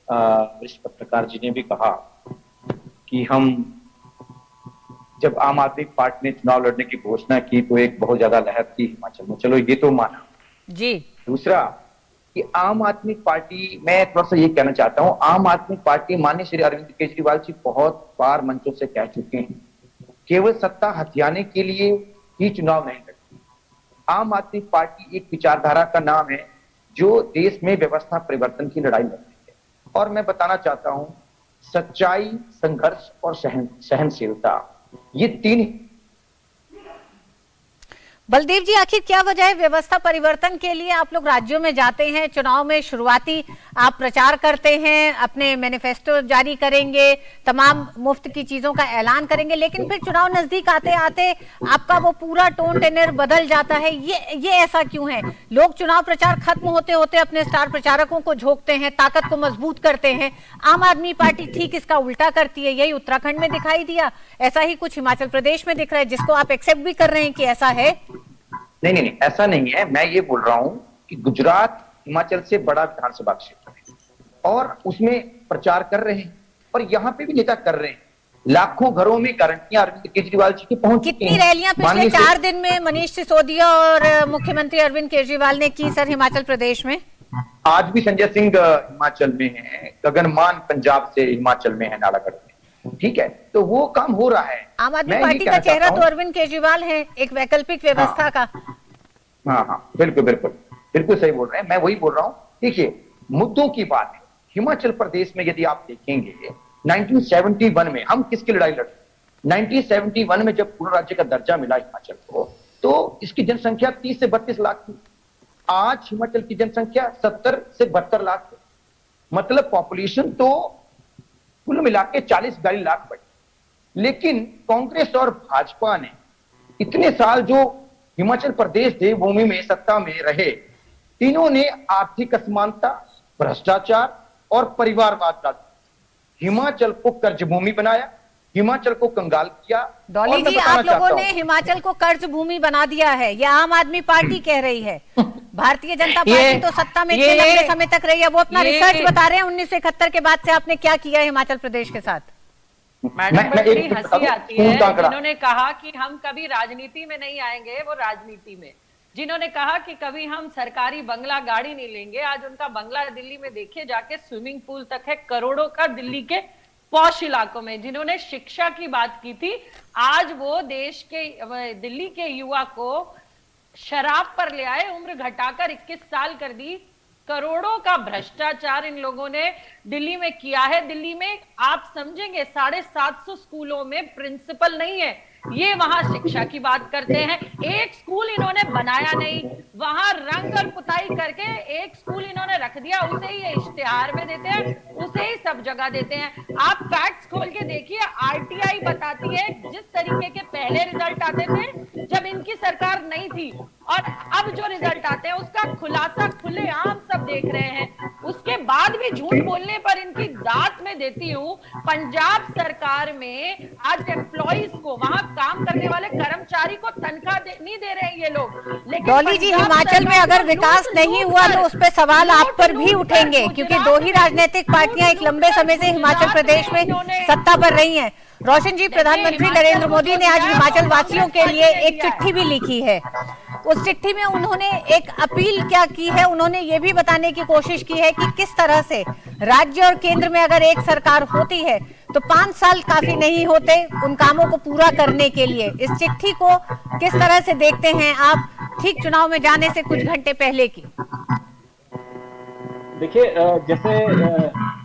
वरिष्ठ पत्रकार जी ने भी कहा कि हम जब आम आदमी पार्टी ने चुनाव लड़ने की घोषणा की तो एक बहुत ज्यादा लहर थी हिमाचल में, चलो ये तो माना
जी।
दूसरा कि आम आदमी पार्टी, मैं थोड़ा सा ये कहना चाहता हूं, आम आदमी पार्टी माननीय श्री अरविंद केजरीवाल जी बहुत बार मंचों से कह चुके हैं, केवल सत्ता हथियाने के लिए ही चुनाव नहीं लड़ती। आम आदमी पार्टी एक विचारधारा का नाम है जो देश में व्यवस्था परिवर्तन की लड़ाई लड़ती है। और मैं बताना चाहता हूं, सच्चाई, संघर्ष और सहनशीलता, ये तीन।
बलदेव जी, आखिर क्या वजह है व्यवस्था परिवर्तन के लिए आप लोग राज्यों में जाते हैं, चुनाव में शुरुआती आप प्रचार करते हैं, अपने मैनिफेस्टो जारी करेंगे, तमाम मुफ्त की चीजों का ऐलान करेंगे, लेकिन फिर चुनाव नजदीक आते आते आपका वो पूरा टोन टेनर बदल जाता है। ये ऐसा क्यों है? लोग चुनाव प्रचार खत्म होते होते अपने स्टार प्रचारकों को झोंकते हैं, ताकत को मजबूत करते हैं। आम आदमी पार्टी ठीक इसका उल्टा करती है। यही उत्तराखंड में दिखाई दिया, ऐसा ही कुछ हिमाचल प्रदेश में दिख रहा है, जिसको आप एक्सेप्ट भी कर रहे हैं कि ऐसा है।
नहीं, ऐसा नहीं है। मैं ये बोल रहा हूं कि गुजरात हिमाचल से बड़ा विधानसभा क्षेत्र है और उसमें प्रचार कर रहे हैं, और यहाँ पे भी नेता कर रहे हैं। लाखों घरों में गारंटियां अरविंद केजरीवाल जी की पहुंच चुकी हैं।
कितनी रैलियां पिछले 4 दिन में मनीष सिसोदिया और मुख्यमंत्री अरविंद केजरीवाल ने की सर हिमाचल प्रदेश में?
आज भी संजय सिंह हिमाचल में है, गगनमान पंजाब से हिमाचल में है, नालागढ़ में, ठीक है, तो वो काम हो रहा है।
आम आदमी पार्टी का चेहरा तो अरविंद केजरीवाल है, एक वैकल्पिक व्यवस्था का।
हाँ, बिल्कुल सही बोल रहे हैं। मैं वही बोल रहा हूँ। देखिए, मुद्दों की बात है। हिमाचल प्रदेश में यदि आप देखेंगे 1971 में हम किसकी लड़ाई लड़े? 1971 में जब पूर्ण राज्य का दर्जा मिला हिमाचल को, तो इसकी जनसंख्या 30 से 32 लाख थी। आज हिमाचल की जनसंख्या 70 से 72 लाख है। मतलब पॉपुलेशन तो कुल मिला के 40-42 लाख बढ़ी। लेकिन कांग्रेस और भाजपा ने इतने साल जो हिमाचल प्रदेश देवभूमि में सत्ता में रहे, तीनों ने आर्थिक असमानता, भ्रष्टाचार और परिवारवाद डाल हिमाचल को कर्ज भूमि बनाया, हिमाचल को कंगाल किया।
डॉली जी, आप लोगों ने हिमाचल को कर्ज भूमि बना दिया है, यह आम आदमी पार्टी कह रही है। भारतीय जनता पार्टी तो सत्ता में इतने लंबे समय तक रही है, वो अपना रिसर्च बता रहे हैं 1971 के बाद से आपने क्या किया है हिमाचल प्रदेश के साथ।
मैडम, बड़ी हंसी आती है। जिन्होंने कहा कि हम कभी राजनीति में नहीं आएंगे, वो राजनीति में। जिन्होंने कहा कि कभी हम सरकारी बंगला गाड़ी नहीं लेंगे, आज उनका बंगला दिल्ली में देखिए जाके, स्विमिंग पूल तक है, करोड़ों का, दिल्ली के पॉश इलाकों में। जिन्होंने शिक्षा की बात की थी, आज वो देश के, दिल्ली के युवा को शराब पर ले आए, उम्र घटाकर 21 साल कर दी। करोड़ों का भ्रष्टाचार इन लोगों ने दिल्ली में किया है। दिल्ली में आप समझेंगे 750 स्कूलों में प्रिंसिपल नहीं है, ये वहां शिक्षा की बात करते हैं। एक स्कूल इन्होंने बनाया नहीं, वहां रंग और पुताई करके एक स्कूल इन्होंने रख दिया, उसे ही इश्तिहार में देते हैं, उसे ही सब जगह देते हैं। आप फैक्ट्स खोल के देखिए, आरटीआई बताती है जिस तरीके के पहले रिजल्ट आते थे जब इनकी सरकार नहीं थी, और अब जो रिजल्ट आते हैं उसका खुलासा खुलेआम सब देख रहे हैं। उसके बाद भी झूठ बोलने पर इनकी दात में देती हूँ। पंजाब सरकार में आज एम्प्लॉइज को, वहां काम करने वाले कर्मचारी को तनख्वाह नहीं दे रहे हैं ये लोग। लेकिन
डॉली जी, हिमाचल में अगर विकास नहीं हुआ तो उस पर सवाल आप पर भी उठेंगे, क्योंकि 2 ही राजनीतिक पार्टियां एक लंबे समय से हिमाचल प्रदेश में सत्ता पर रही हैं। रोशन जी, प्रधानमंत्री नरेंद्र मोदी ने आज हिमाचल वासियों के लिए एक चिट्ठी भी लिखी है। उस चिट्ठी में उन्होंने एक अपील क्या की है, उन्होंने ये भी बताने की कोशिश की है कि किस तरह से राज्य और केंद्र में अगर एक सरकार होती है तो 5 साल काफी नहीं होते उन कामों को पूरा करने के लिए। इस चिट्ठी को किस तरह से देखते हैं आप, ठीक चुनाव में जाने से कुछ घंटे पहले की?
देखिए, जैसे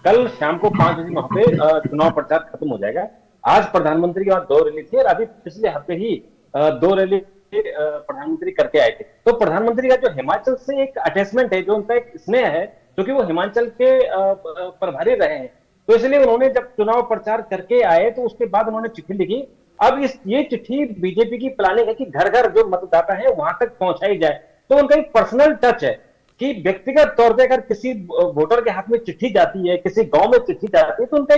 कल शाम को 5 बजे वहां पे चुनाव प्रचार खत्म हो जाएगा। आज प्रधानमंत्री की 2 रैली थी, और अभी पिछले हफ्ते ही 2 रैली प्रधानमंत्री करके आए थे। तो प्रधानमंत्री का जो हिमाचल से एक अटैचमेंट है, जो उनका एक स्नेह है, क्योंकि वो हिमाचल के प्रभारी रहे हैं, तो इसलिए उन्होंने जब चुनाव प्रचार करके आए तो उसके बाद उन्होंने चिट्ठी लिखी। अब ये चिट्ठी बीजेपी की प्लानिंग है कि घर घर जो मतदाता है वहां तक पहुंचाई जाए। तो उनका एक पर्सनल टच है कि व्यक्तिगत तौर पे अगर किसी वोटर के हाथ में चिट्ठी जाती है, किसी गांव में चिट्ठी जाती है, तो उनका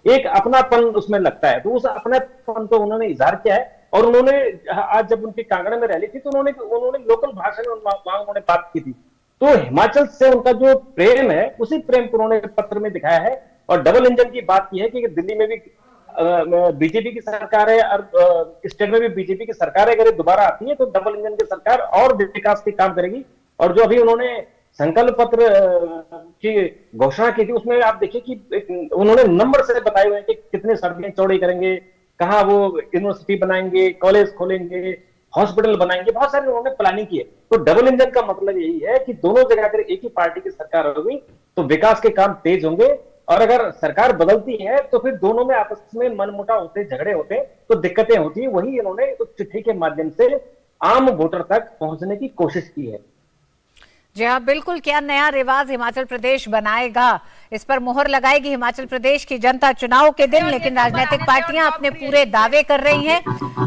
एक अपनापन उसमें लगता है। तो उस अपनापन को उन्होंने इजहार किया है। और उन्होंने आज जब उनकी कांगड़ा में रैली थी तो उन्होंने लोकल भाषा में वहां उन्होंने बात की थी। तो हिमाचल से उनका जो प्रेम है, उसी प्रेम को उन्होंने पत्र में दिखाया है। और डबल इंजन की बात की है कि दिल्ली में भी बीजेपी की सरकार है और स्टेट में भी बीजेपी की सरकार है, अगर ये दोबारा आती है तो डबल इंजन की सरकार और विकास के काम करेगी। और जो अभी उन्होंने संकल्प पत्र की घोषणा की थी उसमें आप देखिए कि उन्होंने नंबर से बताए हुए हैं कि कितने सड़कें चौड़ी करेंगे, कहाँ वो यूनिवर्सिटी बनाएंगे, कॉलेज खोलेंगे, हॉस्पिटल बनाएंगे, बहुत सारी उन्होंने प्लानिंग की है। तो डबल इंजन का मतलब यही है कि दोनों जगह अगर एक ही पार्टी की सरकार होगी तो विकास के काम तेज होंगे, और अगर सरकार बदलती है तो फिर दोनों में आपस में मनमुटाव होते, झगड़े होते, तो दिक्कतें होती है। वही इन्होंने उस चिट्ठी के माध्यम से आम वोटर तक पहुंचने की कोशिश की है।
जी हाँ, बिल्कुल। क्या नया रिवाज हिमाचल प्रदेश बनाएगा, इस पर मोहर लगाएगी हिमाचल प्रदेश की जनता चुनाव के दिन। लेकिन राजनीतिक पार्टियां अपने पूरे दावे कर रही हैं।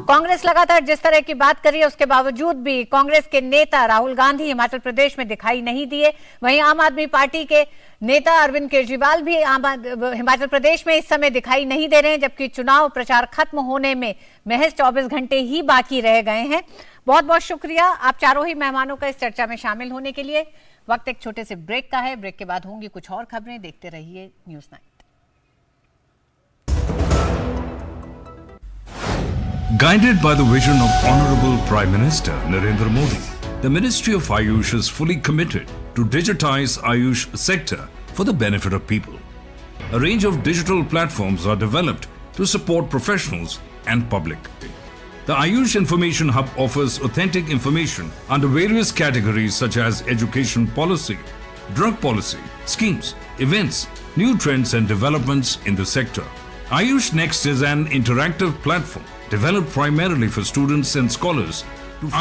कांग्रेस लगातार जिस तरह की बात कर रही है उसके बावजूद भी कांग्रेस के नेता राहुल गांधी हिमाचल प्रदेश में दिखाई नहीं दिए। वहीं आम आदमी पार्टी के नेता अरविंद केजरीवाल भी हिमाचल प्रदेश में इस समय दिखाई नहीं दे रहे हैं, जबकि चुनाव प्रचार खत्म होने में महज 24 घंटे ही बाकी रह गए हैं। बहुत बहुत शुक्रिया आप चारों ही मेहमानों का इस चर्चा में शामिल होने के लिए। वक्त एक छोटे से ब्रेक का है, ब्रेक के बाद होंगी कुछ और खबरें। देखते रहिए news 9।
Guided by the vision of Honorable Prime Minister Narendra Modi, the Ministry of Ayush is fully committed to digitize Ayush sector for the benefit of people. A range of digital platforms are developed to support professionals and public. The Ayush Information Hub offers authentic information under various categories such as education policy, drug policy, schemes, events, new trends and developments in the sector. Ayush Next is an interactive platform developed primarily for students and scholars.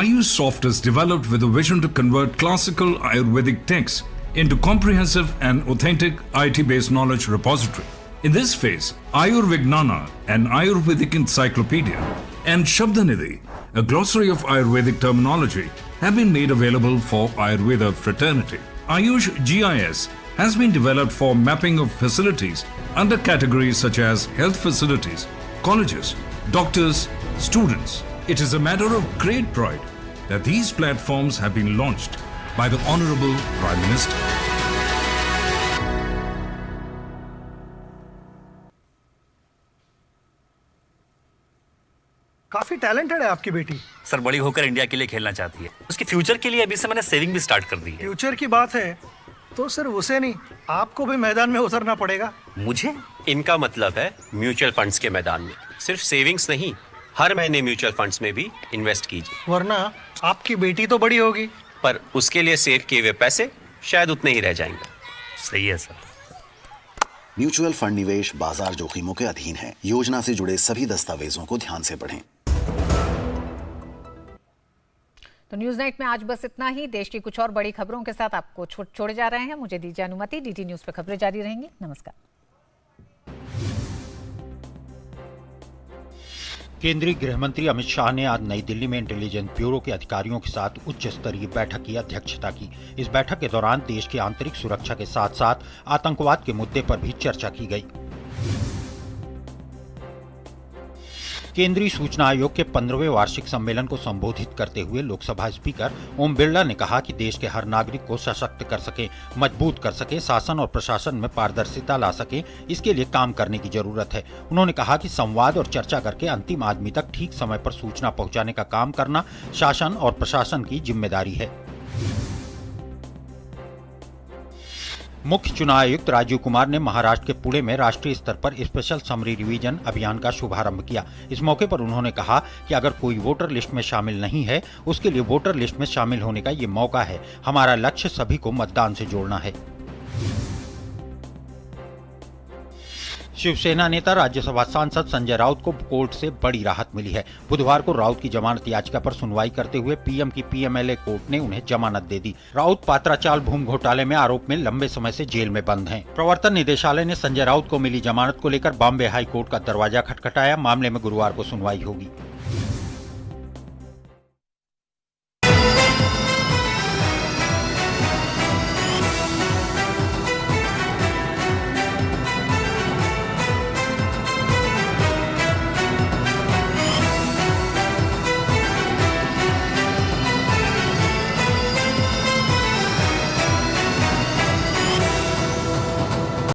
Ayush Soft is developed with a vision to convert classical Ayurvedic texts into comprehensive and authentic IT-based knowledge repository. In this phase, Ayurvignana, an Ayurvedic encyclopedia, and Shabdanidhi, a glossary of Ayurvedic terminology, have been made available for Ayurveda fraternity. Ayush GIS has been developed for mapping of facilities under categories such as health facilities, colleges, doctors, students. It is a matter of great pride that these platforms have been launched by the Honorable Prime Minister.
काफी talented है आपकी बेटी।
Sir बड़ी होकर India के लिए खेलना चाहती है, उसके फ्यूचर के लिए अभी से मैंने सेविंग भी स्टार्ट कर दी है।
फ्यूचर की बात है तो सिर्फ उसे नहीं, आपको भी मैदान में उतरना पड़ेगा।
मुझे?
इनका मतलब है म्यूचुअल फंड्स के मैदान में सिर्फ सेविंग्स नहीं, हर महीने म्यूचुअल फंड्स में भी इन्वेस्ट कीजिए।
वरना आपकी बेटी तो बड़ी होगी,
पर उसके लिए सेव किए हुए पैसे शायद उतने ही रह जाएंगे।
सही है सर।
म्यूचुअल फंड निवेश बाजार जोखिमों के अधीन है। योजना से जुड़े सभी दस्तावेजों को ध्यान से पढ़ें।
तो न्यूज नाइट में आज बस इतना ही। देश की कुछ और बड़ी खबरों के साथ आपको छोड़े जा रहे हैं। मुझे दीजिए अनुमति। डीटी न्यूज पे खबरें जारी रहेंगी। नमस्कार।
केंद्रीय गृह मंत्री अमित शाह ने आज नई दिल्ली में इंटेलिजेंस ब्यूरो के अधिकारियों के साथ उच्च स्तरीय बैठक की अध्यक्षता की। इस बैठक के दौरान देश की आंतरिक सुरक्षा के साथ साथ आतंकवाद के मुद्दे पर भी चर्चा की गई। केंद्रीय सूचना आयोग के 15वें वार्षिक सम्मेलन को संबोधित करते हुए लोकसभा स्पीकर ओम बिरला ने कहा कि देश के हर नागरिक को सशक्त कर सके, मजबूत कर सके, शासन और प्रशासन में पारदर्शिता ला सके, इसके लिए काम करने की जरूरत है। उन्होंने कहा कि संवाद और चर्चा करके अंतिम आदमी तक ठीक समय पर सूचना पहुंचाने का काम करना शासन और प्रशासन की जिम्मेदारी है। मुख्य चुनाव आयुक्त राजीव कुमार ने महाराष्ट्र के पुणे में राष्ट्रीय स्तर पर स्पेशल समरी रिवीजन अभियान का शुभारंभ किया। इस मौके पर उन्होंने कहा कि अगर कोई वोटर लिस्ट में शामिल नहीं है, उसके लिए वोटर लिस्ट में शामिल होने का ये मौका है। हमारा लक्ष्य सभी को मतदान से जोड़ना है। शिवसेना नेता राज्यसभा सांसद संजय राउत को कोर्ट से बड़ी राहत मिली है। बुधवार को राउत की जमानत याचिका पर सुनवाई करते हुए पीएम की पीएमएलए कोर्ट ने उन्हें जमानत दे दी। राउत पात्राचाल भूमि घोटाले में आरोप में लंबे समय से जेल में बंद हैं। प्रवर्तन निदेशालय ने संजय राउत को मिली जमानत को लेकर बॉम्बे हाई कोर्ट का दरवाजा खटखटाया। मामले में गुरुवार को सुनवाई होगी।